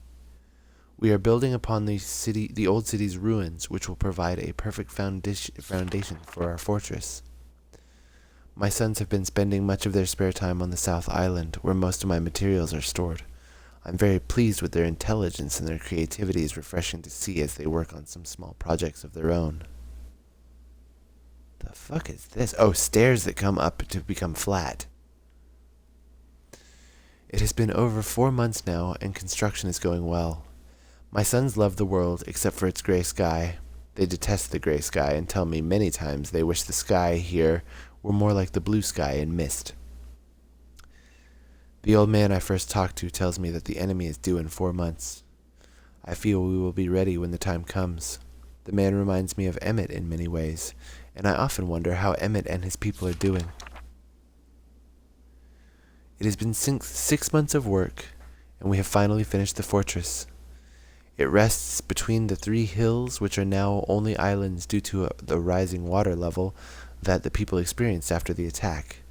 We are building upon the old city's ruins, which will provide a perfect foundation for our fortress. My sons have been spending much of their spare time on the South Island, where most of my materials are stored. I'm very pleased with their intelligence, and their creativity is refreshing to see as they work on some small projects of their own. The fuck is this? Oh, stairs that come up to become flat. It has been over 4 months now, and construction is going well. My sons love the world, except for its gray sky. They detest the gray sky and tell me many times they wish the sky here were more like the blue sky in MYST. The old man I first talked to tells me that the enemy is due in 4 months. I feel we will be ready when the time comes. The man reminds me of Emmett in many ways, and I often wonder how Emmett and his people are doing. It has been 6 months of work, and we have finally finished the fortress. It rests between the 3 hills, which are now only islands due to the rising water level that the people experienced after the attack.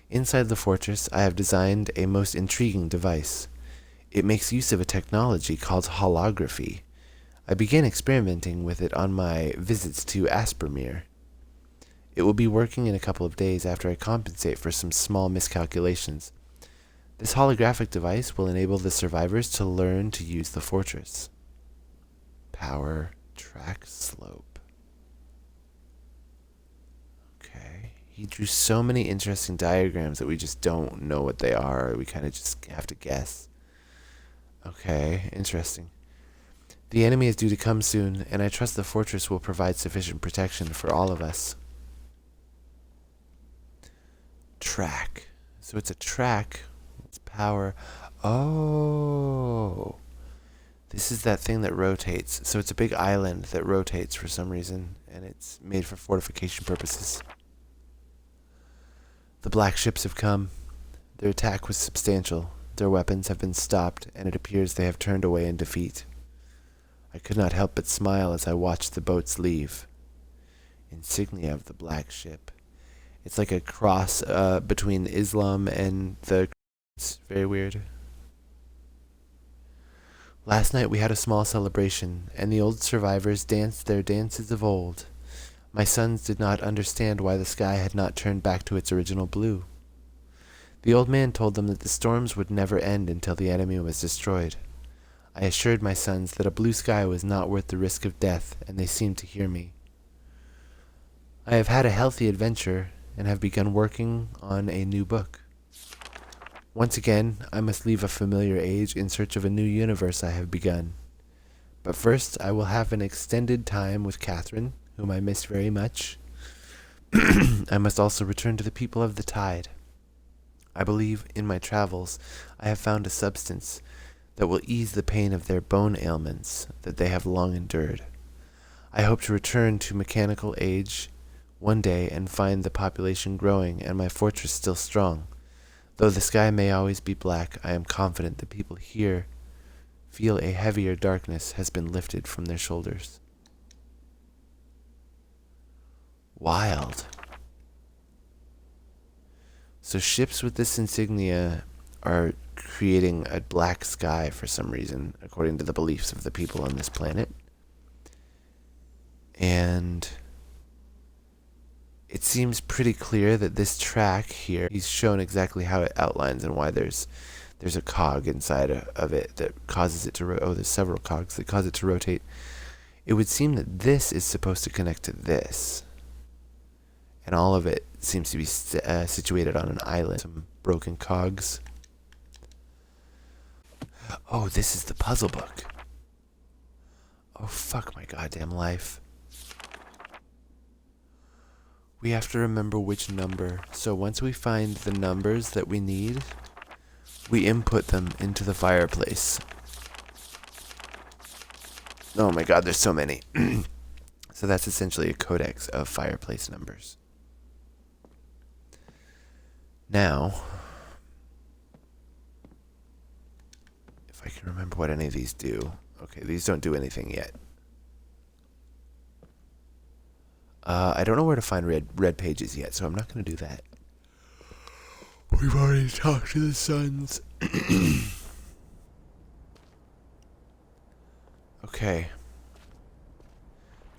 Inside the fortress, I have designed a most intriguing device. It makes use of a technology called holography. I began experimenting with it on my visits to Aspermere. It will be working in a couple of days after I compensate for some small miscalculations. This holographic device will enable the survivors to learn to use the fortress. Power, track, slope. Okay. He drew so many interesting diagrams that we just don't know what they are. We kind of just have to guess. Okay, interesting. The enemy is due to come soon, and I trust the fortress will provide sufficient protection for all of us. Track. So it's a track. It's power. Oh. This is that thing that rotates. So it's a big island that rotates for some reason, and it's made for fortification purposes. The black ships have come. Their attack was substantial. Their weapons have been stopped, and it appears they have turned away in defeat. I could not help but smile as I watched the boats leave. Insignia of the black ship. It's like a cross between Islam and the... It's very weird. Last night we had a small celebration, and the old survivors danced their dances of old. My sons did not understand why the sky had not turned back to its original blue. The old man told them that the storms would never end until the enemy was destroyed. I assured my sons that a blue sky was not worth the risk of death, and they seemed to hear me. I have had a healthy adventure, and have begun working on a new book. Once again, I must leave a familiar age in search of a new universe I have begun. But first, I will have an extended time with Catherine, whom I miss very much. I must also return to the people of the tide. I believe in my travels I have found a substance that will ease the pain of their bone ailments that they have long endured. I hope to return to mechanical age one day and find the population growing and my fortress still strong. Though the sky may always be black, I am confident the people here feel a heavier darkness has been lifted from their shoulders. Wild. So ships with this insignia are creating a black sky for some reason, according to the beliefs of the people on this planet. And it seems pretty clear that this track here, he's shown exactly how it outlines and why there's a cog inside of it that causes it to there's several cogs that cause it to rotate. It would seem that this is supposed to connect to this. And all of it seems to be situated on an island. Some broken cogs. Oh, this is the puzzle book. Oh, fuck my goddamn life. We have to remember which number. So once we find the numbers that we need, we input them into the fireplace. Oh my god, there's so many. So that's essentially a codex of fireplace numbers. Now, if I can remember what any of these do. Okay, these don't do anything yet. I don't know where to find red pages yet, so I'm not going to do that. We've already talked to the sons. Okay.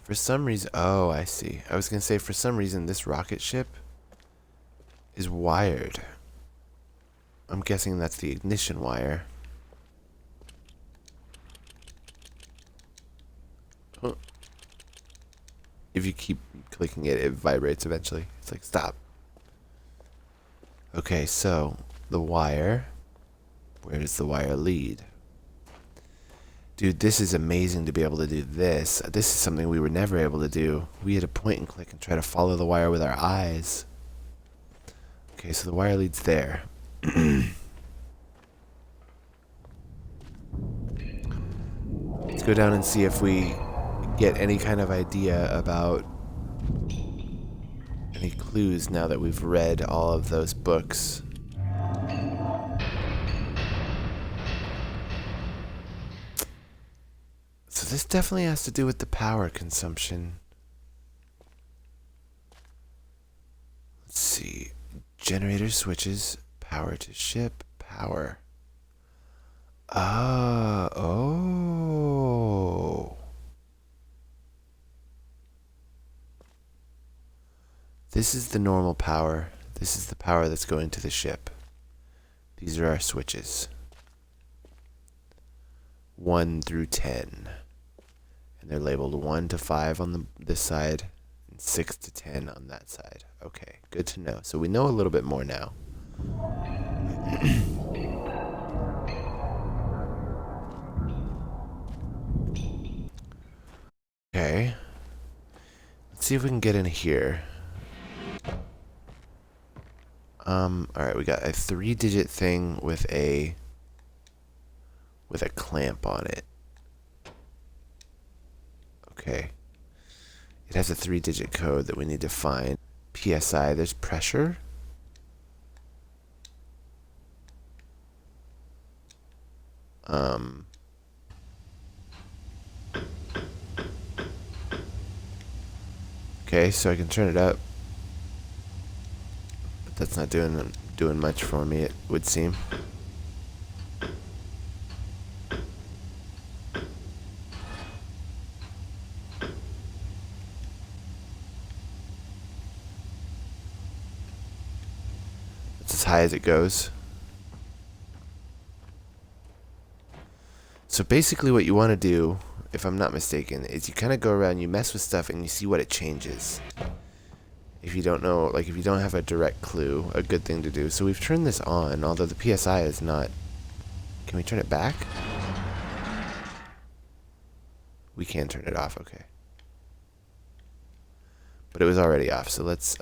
For some reason... Oh, I see. I was going to say, for some reason, this rocket ship is wired. I'm guessing that's the ignition wire. if you keep clicking it, it vibrates eventually. It's like, stop. Okay, so the wire. Where does the wire lead? Dude, this is amazing to be able to do this. This is something we were never able to do. We had to point and click and try to follow the wire with our eyes. Okay, so the wire leads there. Let's go down and see if we get any kind of idea about any clues now that we've read all of those books. So this definitely has to do with the power consumption. Let's see. Generator switches, power to ship, power. Oh. This is the normal power. This is the power that's going to the ship. These are our switches. 1 through 10. And they're labeled 1 to 5 on this side, and 6 to 10 on that side. Okay, good to know. So we know a little bit more now. Okay. Let's see if we can get in here. Alright, we got a 3-digit thing with a clamp on it. Okay. It has a 3-digit code that we need to find. PSI, there's pressure. Okay, so I can turn it up. But that's not doing much for me, it would seem. That's as high as it goes. So basically what you want to do, if I'm not mistaken, is you kind of go around, you mess with stuff, and you see what it changes. If you don't know, like if you don't have a direct clue, a good thing to do. So we've turned this on, although the PSI is not. Can we turn it back? We can turn it off, okay. But it was already off, so let's,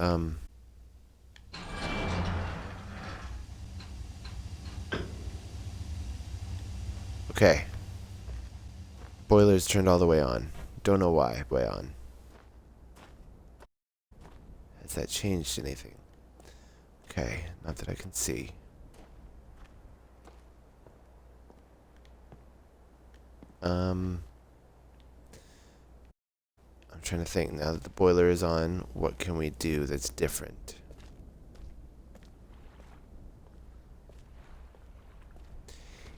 okay. Boiler's turned all the way on. Don't know why, way on. Has that changed anything? Okay, not that I can see. I'm trying to think, now that the boiler is on, what can we do that's different?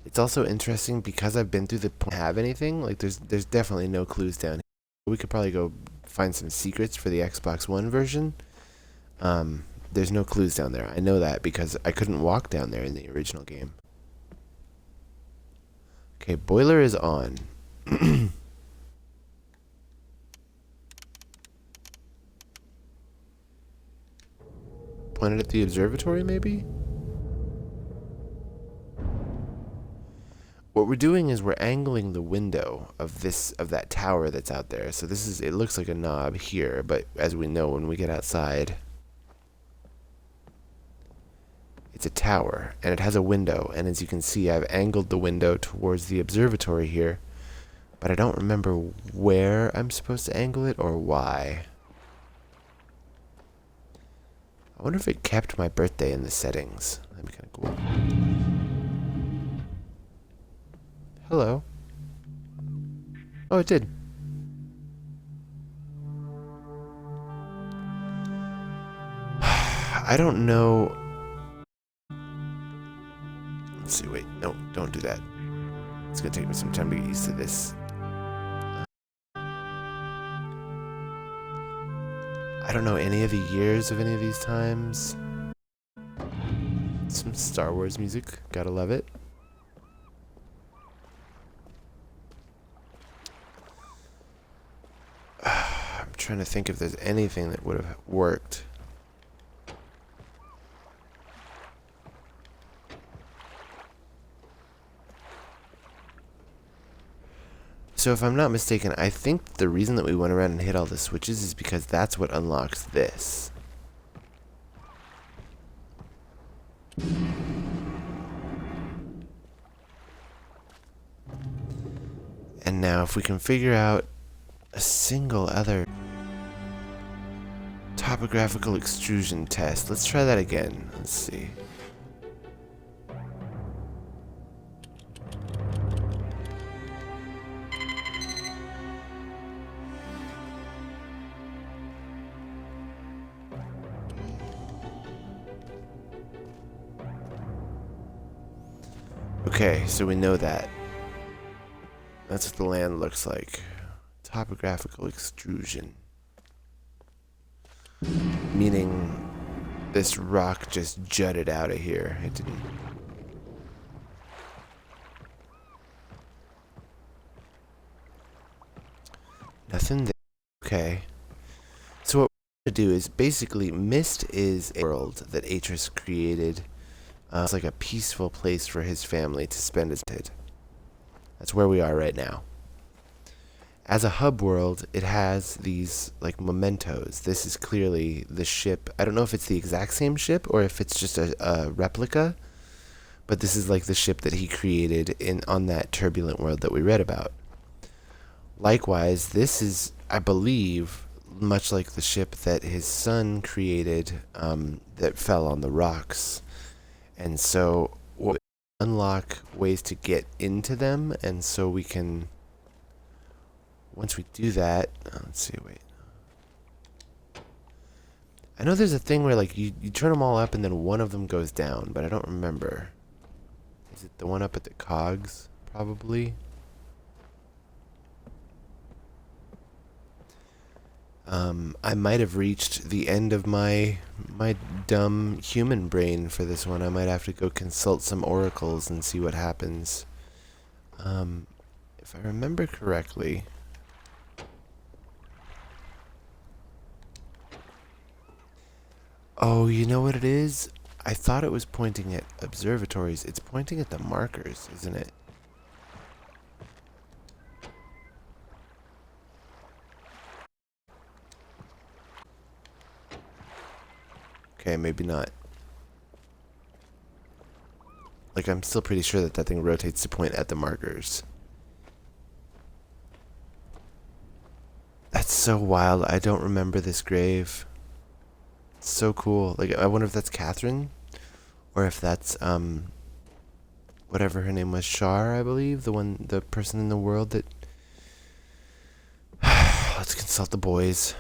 It's also interesting because I've been through the point have anything, like there's definitely no clues down here. We could probably go find some secrets for the Xbox One version. There's no clues down there. I know that because I couldn't walk down there in the original game. Okay, boiler is on. Pointed at the observatory, maybe? What we're doing is we're angling the window of that tower that's out there. So this is, it looks like a knob here, but as we know, when we get outside, it's a tower and it has a window. And as you can see, I've angled the window towards the observatory here, but I don't remember where I'm supposed to angle it or why. I wonder if it kept my birthday in the settings. That'd be kind of cool. Hello. Oh, it did. I don't know. Let's see, wait. No, don't do that. It's gonna take me some time to get used to this. I don't know any of the years of any of these times. Some Star Wars music. Gotta love it. trying to think if there's anything that would have worked. So if I'm not mistaken, I think the reason that we went around and hit all the switches is because that's what unlocks this. And now if we can figure out a single other topographical extrusion test, let's try that again. Let's see. Okay, so we know that. That's what the land looks like. Topographical extrusion. Meaning this rock just jutted out of here. It didn't. Nothing there. Okay. So what we're going to do is basically MYST is a world that Atris created. It's like a peaceful place for his family to spend his day. That's where we are right now. As a hub world, it has these like mementos. This is clearly the ship. I don't know if it's the exact same ship or if it's just a replica, but this is like the ship that he created on that turbulent world that we read about. Likewise, this is, I believe, much like the ship that his son created that fell on the rocks. And so we'll unlock ways to get into them, and so we can, once we do that, let's see, wait. I know there's a thing where like you turn them all up and then one of them goes down, but I don't remember. Is it the one up at the cogs? Probably. I might have reached the end of my dumb human brain for this one. I might have to go consult some oracles and see what happens. If I remember correctly, oh, you know what it is? I thought it was pointing at observatories. It's pointing at the markers, isn't it? Okay, maybe not. Like, I'm still pretty sure that that thing rotates to point at the markers. That's so wild. I don't remember this grave. It's so cool. Like, I wonder if that's Catherine, or if that's whatever her name was, Shar, I believe, the person in the world that. Let's consult the boys.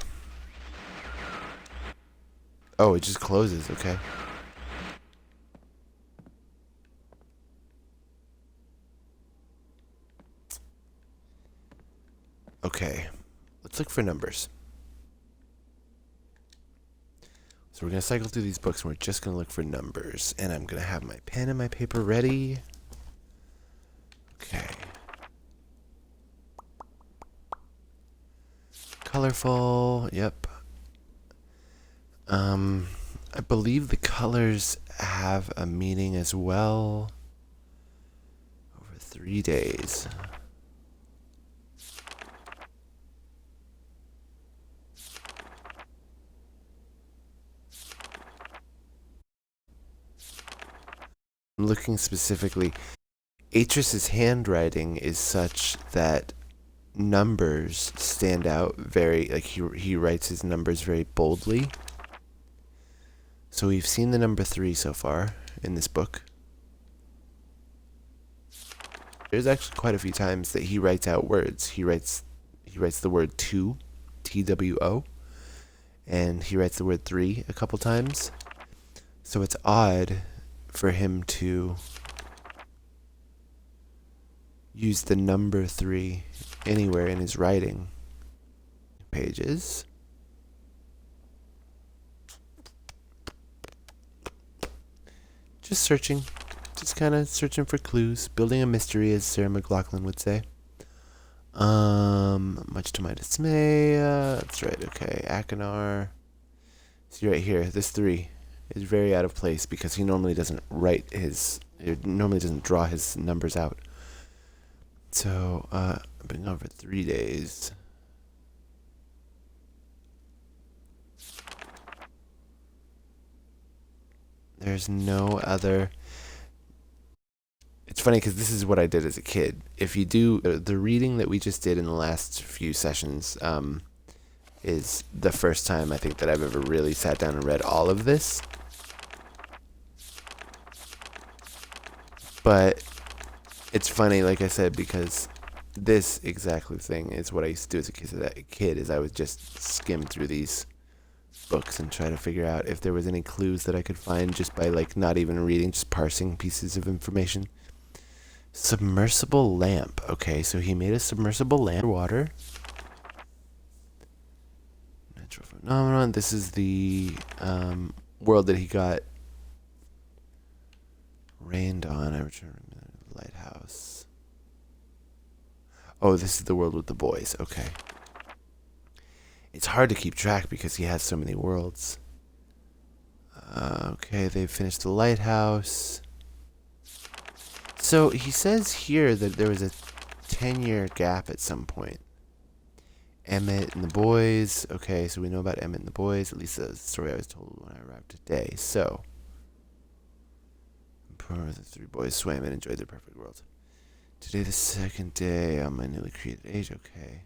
Oh, it just closes. Okay. Okay. Let's look for numbers. So we're going to cycle through these books and we're just going to look for numbers. And I'm going to have my pen and my paper ready. Okay. Colorful. Yep. I believe the colors have a meaning as well. Over 3 days. I'm looking specifically. Atris's handwriting is such that numbers stand out very, like he writes his numbers very boldly. So we've seen the number 3 so far in this book. There's actually quite a few times that he writes out words. He writes the word 2, T-W-O, and he writes the word 3 a couple times. So it's odd for him to use the number 3 anywhere in his writing. Pages. Just searching. Just kind of searching for clues. Building a mystery, as Sarah McLachlan would say. Much to my dismay. That's right. Okay, Akinar. See right here, this 3 is very out of place because he normally doesn't normally doesn't draw his numbers out. So, I've been gone for 3 days. There's no other. It's funny because this is what I did as a kid. If you do the reading that we just did in the last few sessions, is the first time I think that I've ever really sat down and read all of this. But it's funny, like I said, because this exactly thing is what I used to do as a kid, is I would just skim through these books and try to figure out if there was any clues that I could find just by like not even reading, just parsing pieces of information. Submersible lamp. Okay, so he made a submersible lamp for water. Natural phenomenon. This is the world that he got rained on. I return to the lighthouse. Oh, this is the world with the boys. Okay. It's hard to keep track because he has so many worlds. Okay, they've finished the lighthouse. So he says here that there was a 10-year gap at some point. Emmett and the boys. Okay, so we know about Emmett and the boys. At least that's the story I was told when I arrived today. So, the 3 boys swam and enjoyed their perfect world. Today, the 2nd day on my newly created age. Okay.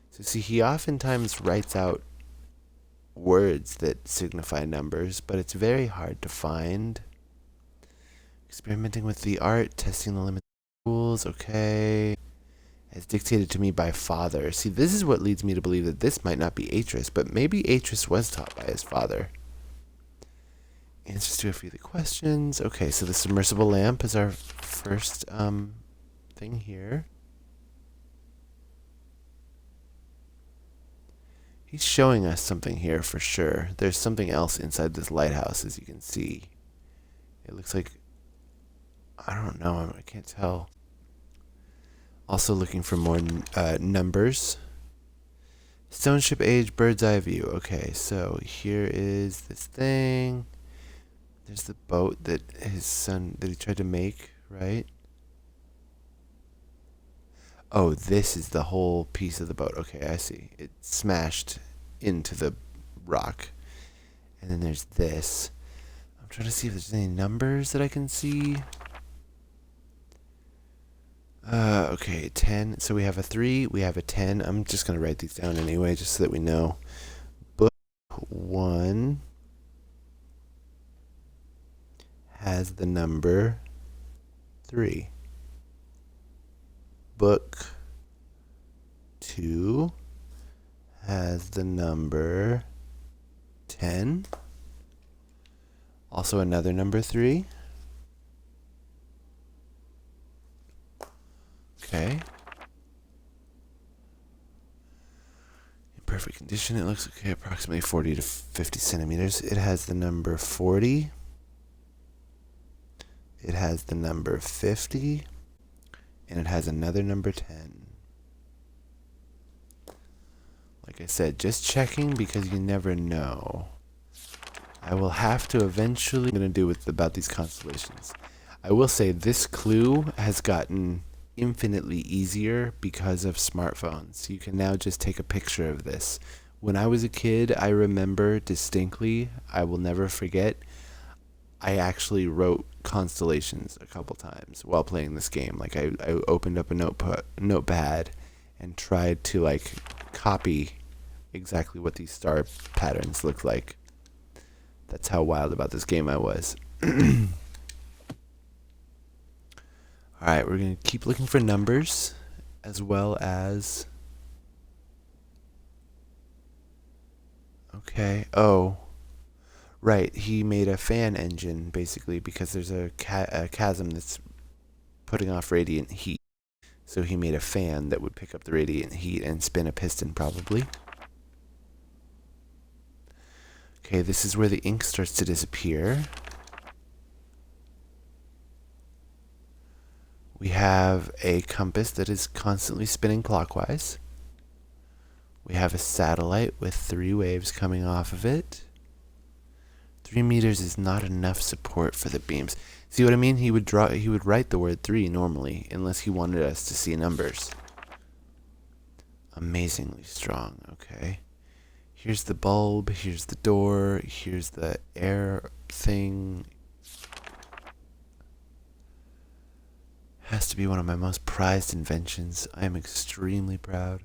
So see, he oftentimes writes out words that signify numbers, but it's very hard to find. Experimenting with the art, testing the limits of rules, okay. As dictated to me by father. See, this is what leads me to believe that this might not be Atris, but maybe Atris was taught by his father. Answers to a few of the questions. Okay, so the submersible lamp is our first thing here. He's showing us something here for sure. There's something else inside this lighthouse, as you can see. It looks like, I don't know, I can't tell. Also looking for more numbers. Stone ship age, bird's eye view. Okay, so here is this thing. There's the boat that his son, that he tried to make, right? Oh, this is the whole piece of the boat. Okay, I see. It smashed into the rock. And then there's this. I'm trying to see if there's any numbers that I can see. Okay, 10. So we have a 3, we have a 10. I'm just going to write these down anyway, just so that we know. Book 1 has the number 3. Book 2 has the number 10. Also another number 3. Okay. In perfect condition, it looks okay, approximately 40 to 50 centimeters. It has the number 40. It has the number 50. And it has another number 10. Like I said, just checking because you never know. I will have to eventually, I'm going to do about these constellations. I will say this clue has gotten infinitely easier because of smartphones. You can now just take a picture of this. When I was a kid, I remember distinctly, I will never forget, I actually wrote constellations a couple times while playing this game. Like I opened up a notepad and tried to like copy exactly what these star patterns look like. That's how wild about this game I was. Alright, we're going to keep looking for numbers as well as... Okay, oh. Right, he made a fan engine, basically, because there's a chasm that's putting off radiant heat. So he made a fan that would pick up the radiant heat and spin a piston, probably. Okay, this is where the ink starts to disappear. We have a compass that is constantly spinning clockwise. We have a satellite with 3 waves coming off of it. 3 meters is not enough support for the beams. See what I mean? He would write the word 3 normally, unless he wanted us to see numbers. Amazingly strong, okay. Here's the bulb, here's the door, here's the air thing. Has to be one of my most prized inventions. I am extremely proud.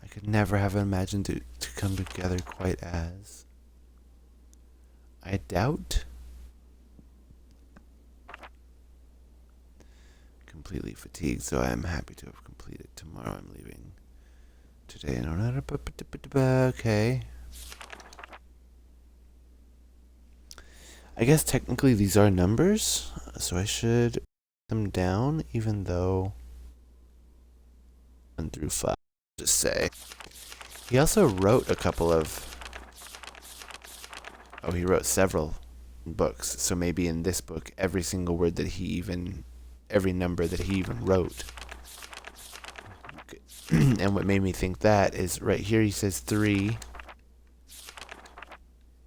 I could never have imagined it to come together quite as. I doubt. Completely fatigued, so I am happy to have completed. Tomorrow I'm leaving. Today I don't know how to... Okay. I guess technically these are numbers, so I should put them down, even though 1 through 5, just say. He also wrote a couple of... Oh, he wrote several books, so maybe in this book, every single word that he even... Every number that he even wrote. And what made me think that is right here he says 3.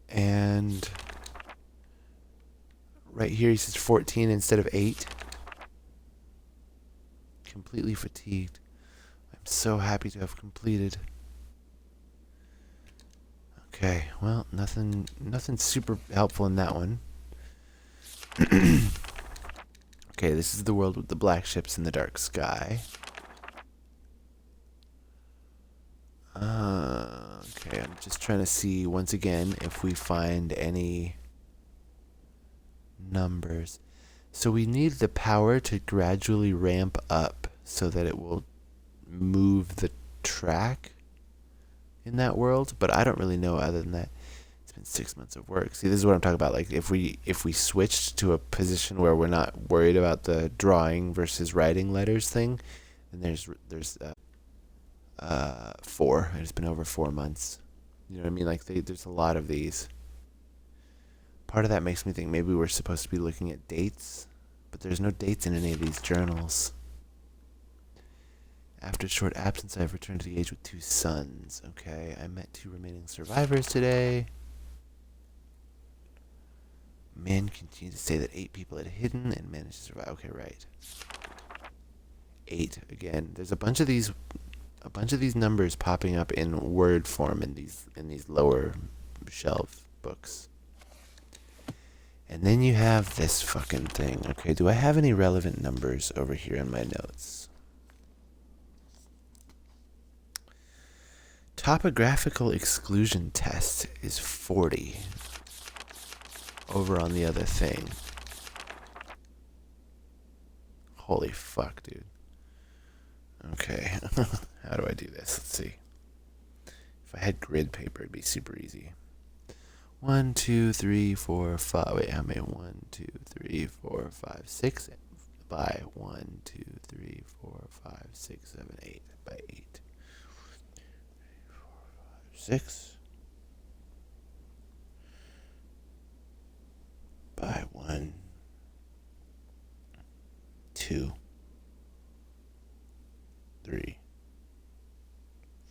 And... Right here he says 14 instead of 8. Completely fatigued. I'm so happy to have completed. Okay, well, nothing super helpful in that one. Okay, this is the world with the black ships in the dark sky. Okay, I'm just trying to see once again if we find any numbers. So we need the power to gradually ramp up so that it will move the track in that world, but I don't really know other than that. It's been 6 months of work. See, this is what I'm talking about. Like if we switched to a position where we're not worried about the drawing versus writing letters thing, then there's 4. It's been over 4 months. You know what I mean? Like there's a lot of these. Part of that makes me think maybe we're supposed to be looking at dates, but there's no dates in any of these journals. After a short absence, I have returned to the age with 2 sons. Okay, I met 2 remaining survivors today. Men continue to say that 8 people had hidden and managed to survive. Okay, right. 8 again. There's a bunch of these numbers popping up in word form in these lower shelf books. And then you have this fucking thing. Okay, do I have any relevant numbers over here in my notes? Topographical exclusion test is 40 over on the other thing. Holy fuck, dude. Okay, how do I do this? Let's see. If I had grid paper, it'd be super easy. 1, 2, 3, 4, 5. Wait, how many? 1, 2, 3, 4, 5, 6. By 1, 2, 3, 4, 5, 6, 7, 8. By 8. 6 by 1, 2, 3,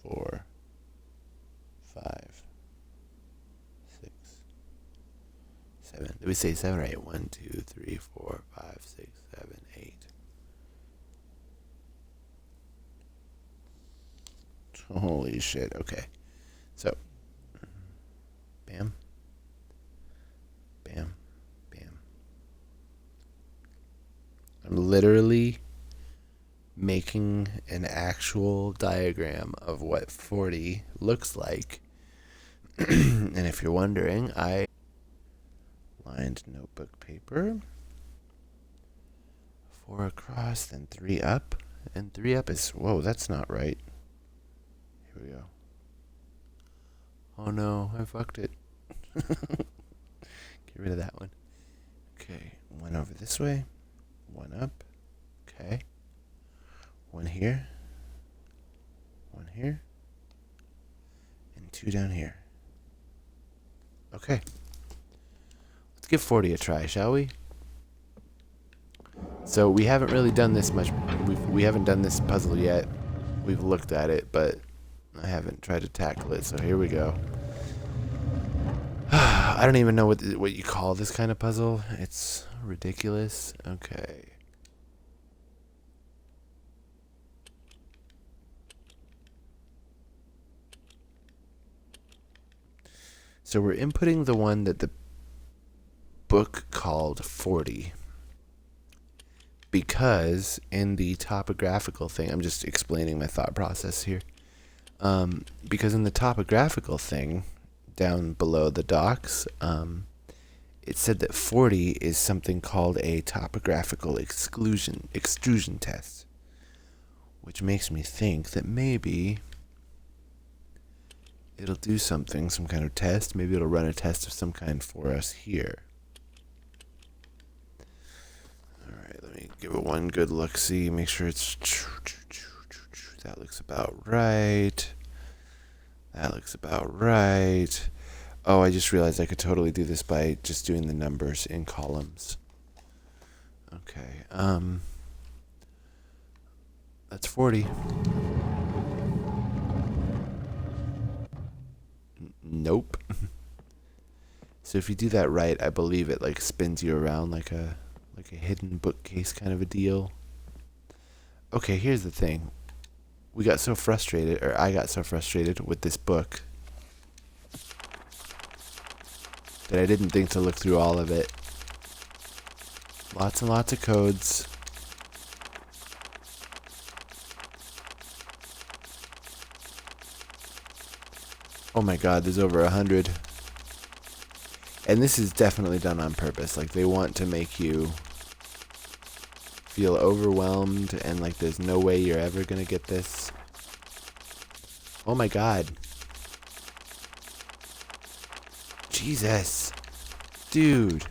4, 5, 6, 7. Did we say 7 or 8? 1, 2, 3, 4, 5, 6, 7, 8. Holy shit. Okay. So, bam, bam, bam. I'm literally making an actual diagram of what 40 looks like. And if you're wondering, I lined notebook paper, 4 across, then 3 up, and 3 up is, whoa, that's not right. Here we go. Oh no, I fucked it. Get rid of that one. Okay, 1 over this way, 1 up. Okay. 1 here, 1 here, and 2 down here. Okay. Let's give 40 a try, shall we? So we haven't really done this much. We haven't done this puzzle yet. We've looked at it, but I haven't tried to tackle it. So here we go. I don't even know what you call this kind of puzzle. It's ridiculous. Okay. So we're inputting the one that the book called 40. Because in the topographical thing, I'm just explaining my thought process here. Because in the topographical thing, down below the docks, it said that 40 is something called a topographical extrusion test. Which makes me think that maybe it'll do something, some kind of test. Maybe it'll run a test of some kind for us here. Alright, let me give it one good look-see, make sure it's... That looks about right. That looks about right. Oh, I just realized I could totally do this by just doing the numbers in columns. Okay, that's 40. Nope. So if you do that right, I believe it like spins you around like a hidden bookcase kind of a deal. Okay, here's the thing. We got so frustrated, or I got so frustrated with this book that I didn't think to look through all of it. Lots and lots of codes. Oh my god, there's over 100. And this is definitely done on purpose. Like, they want to make you feel overwhelmed and like there's no way you're ever gonna get this. Oh my god. Jesus. Dude.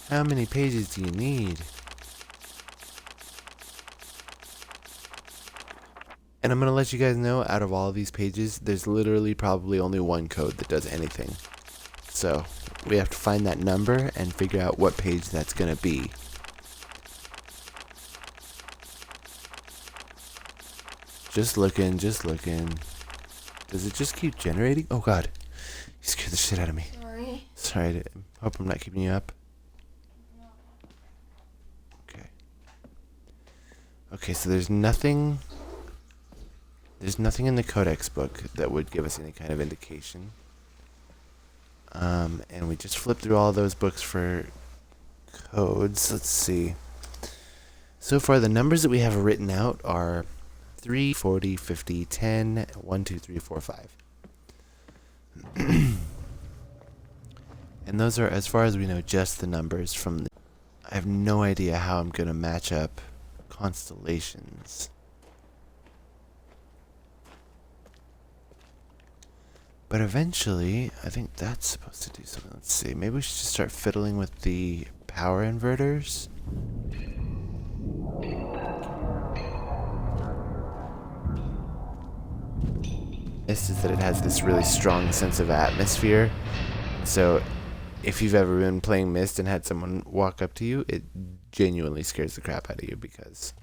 How many pages do you need? And I'm going to let you guys know, out of all of these pages, there's literally probably only one code that does anything. So, we have to find that number and figure out what page that's going to be. Just looking, just looking. Does it just keep generating? Oh god. You scared the shit out of me. Sorry, I hope I'm not keeping you up. Okay. Okay, so there's nothing in the codex book that would give us any kind of indication. And we just flipped through all those books for codes. Let's see. So far, the numbers that we have written out are 3, 40, 50, 10, 1, 2, 3, 4, 5. And those are, as far as we know, just the numbers from the... I have no idea how I'm going to match up constellations. But eventually, I think that's supposed to do something. Let's see. Maybe we should just start fiddling with the power inverters. This is that it has this really strong sense of atmosphere. So, if you've ever been playing MYST and had someone walk up to you, it genuinely scares the crap out of you because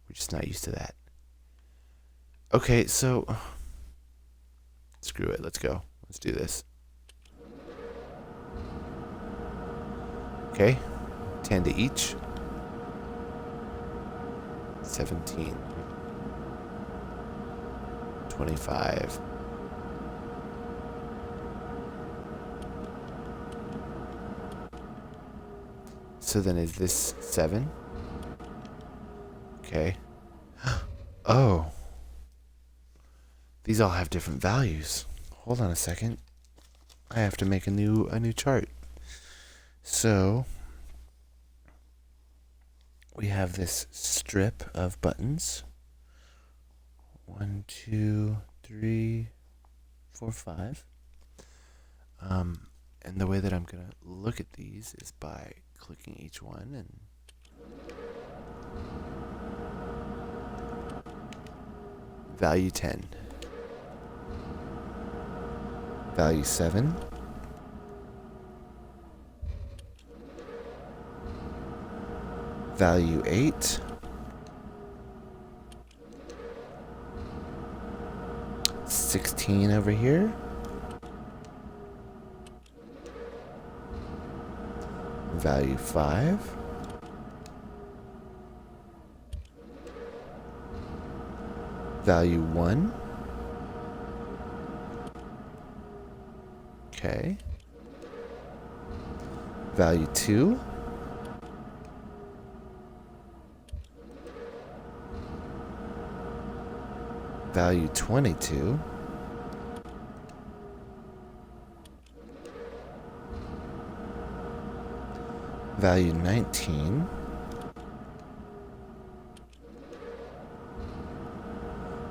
we're just not used to that. Okay, so... Screw it, let's go. Let's do this. Okay, 10 to each. 17. 25. So then is this 7? Okay. Oh. These all have different values. Hold on a second. I have to make a new chart. So we have this strip of buttons. 1, 2, 3, 4, 5. And the way that I'm gonna look at these is by clicking each one and value 10. Value 7. Value 8. $16 over here. Value 5. Value 1. Okay. Value 2. Value 22. Value 19.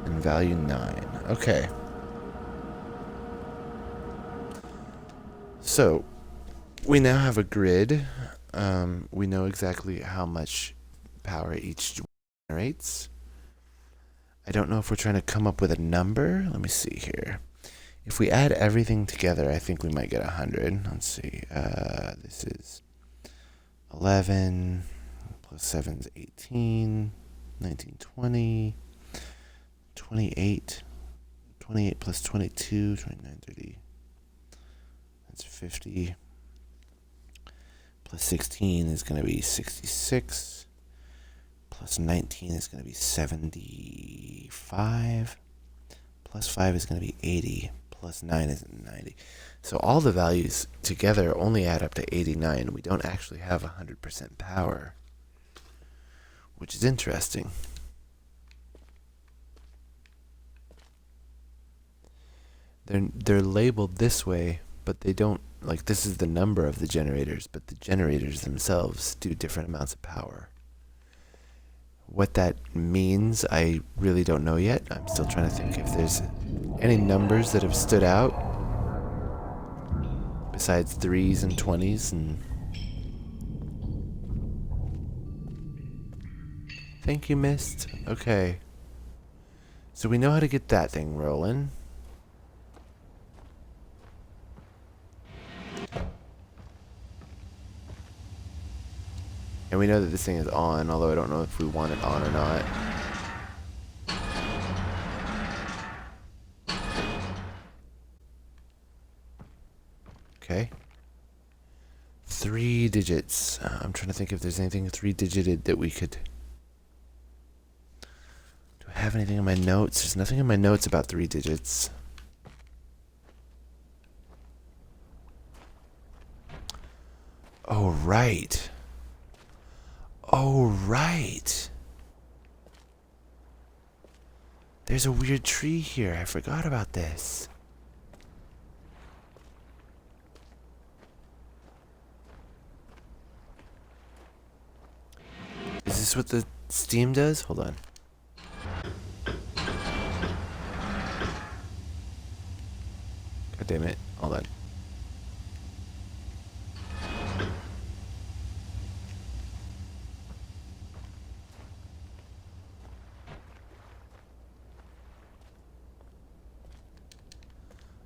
And value 9. Okay. So, we now have a grid. We know exactly how much power each generates. I don't know if we're trying to come up with a number. Let me see here. If we add everything together, I think we might get 100. Let's see. This is 11 plus 7 is 18, 19, 20, 28, 28 plus 22, 29, 30. That's 50. Plus 16 is going to be 66. Plus 19 is going to be 75. Plus 5 is going to be 80. Plus 9 is 90. So all the values together only add up to 89. We don't actually have 100% power, which is interesting. They're labeled this way, but they don't, like, this is the number of the generators, but the generators themselves do different amounts of power. What that means, I really don't know yet. I'm still trying to think if there's any numbers that have stood out besides 3s and 20s and... Thank you, MYST. Okay. So we know how to get that thing rolling. And we know that this thing is on, although I don't know if we want it on or not. Okay. 3 digits. I'm trying to think if there's anything 3-digited that we could... Do I have anything in my notes? There's nothing in my notes about 3 digits. Oh, right. Oh, right. There's a weird tree here. I forgot about this. Is this what the Steam does? Hold on. God damn it. Hold on.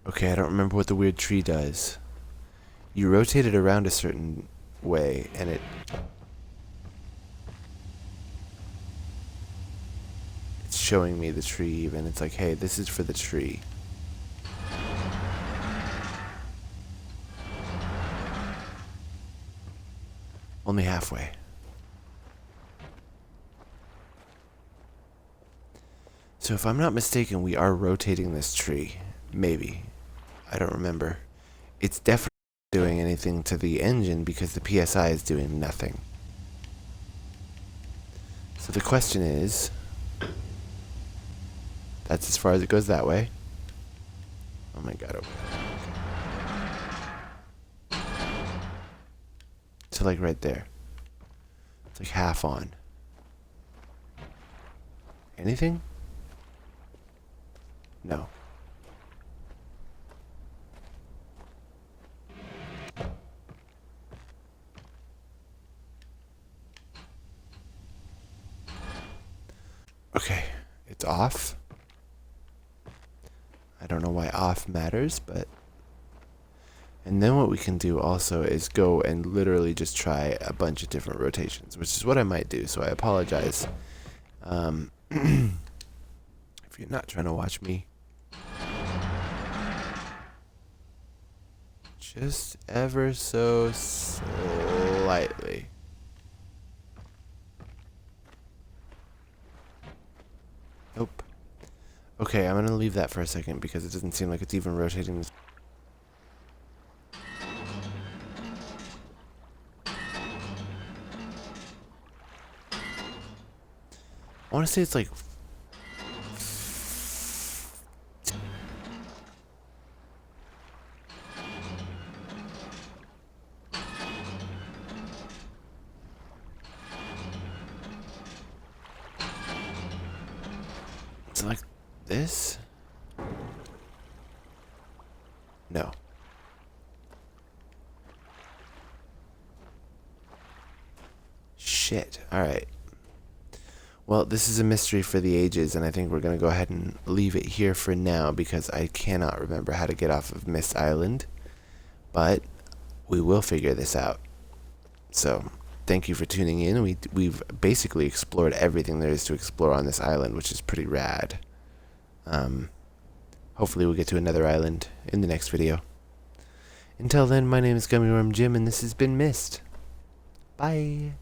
Okay, I don't remember what the weird tree does. You rotate it around a certain way, and it's showing me the tree even. It's like, hey, this is for the tree. Only halfway. So if I'm not mistaken, we are rotating this tree. Maybe. I don't remember. It's definitely not doing anything to the engine because the PSI is doing nothing. So the question is... That's as far as it goes that way. Oh my god. Okay. So like right there. It's like half on. Anything? No. Okay, it's off. I don't know why off matters, but And then what we can do also is go and literally just try a bunch of different rotations, which is what I might do, so I apologize. If you're not trying to watch me. Just ever so slightly. Nope. Okay, I'm gonna leave that for a second because it doesn't seem like it's even rotating. I want to say it's like it's like this. No. Shit. All right. Well, this is a mystery for the ages, and I think we're going to go ahead and leave it here for now because I cannot remember how to get off of MYST Island. But we will figure this out. So, thank you for tuning in. We've basically explored everything there is to explore on this island, which is pretty rad. Hopefully we'll get to another island in the next video. Until then, my name is Gummy Worm Jim, and this has been MYST. Bye.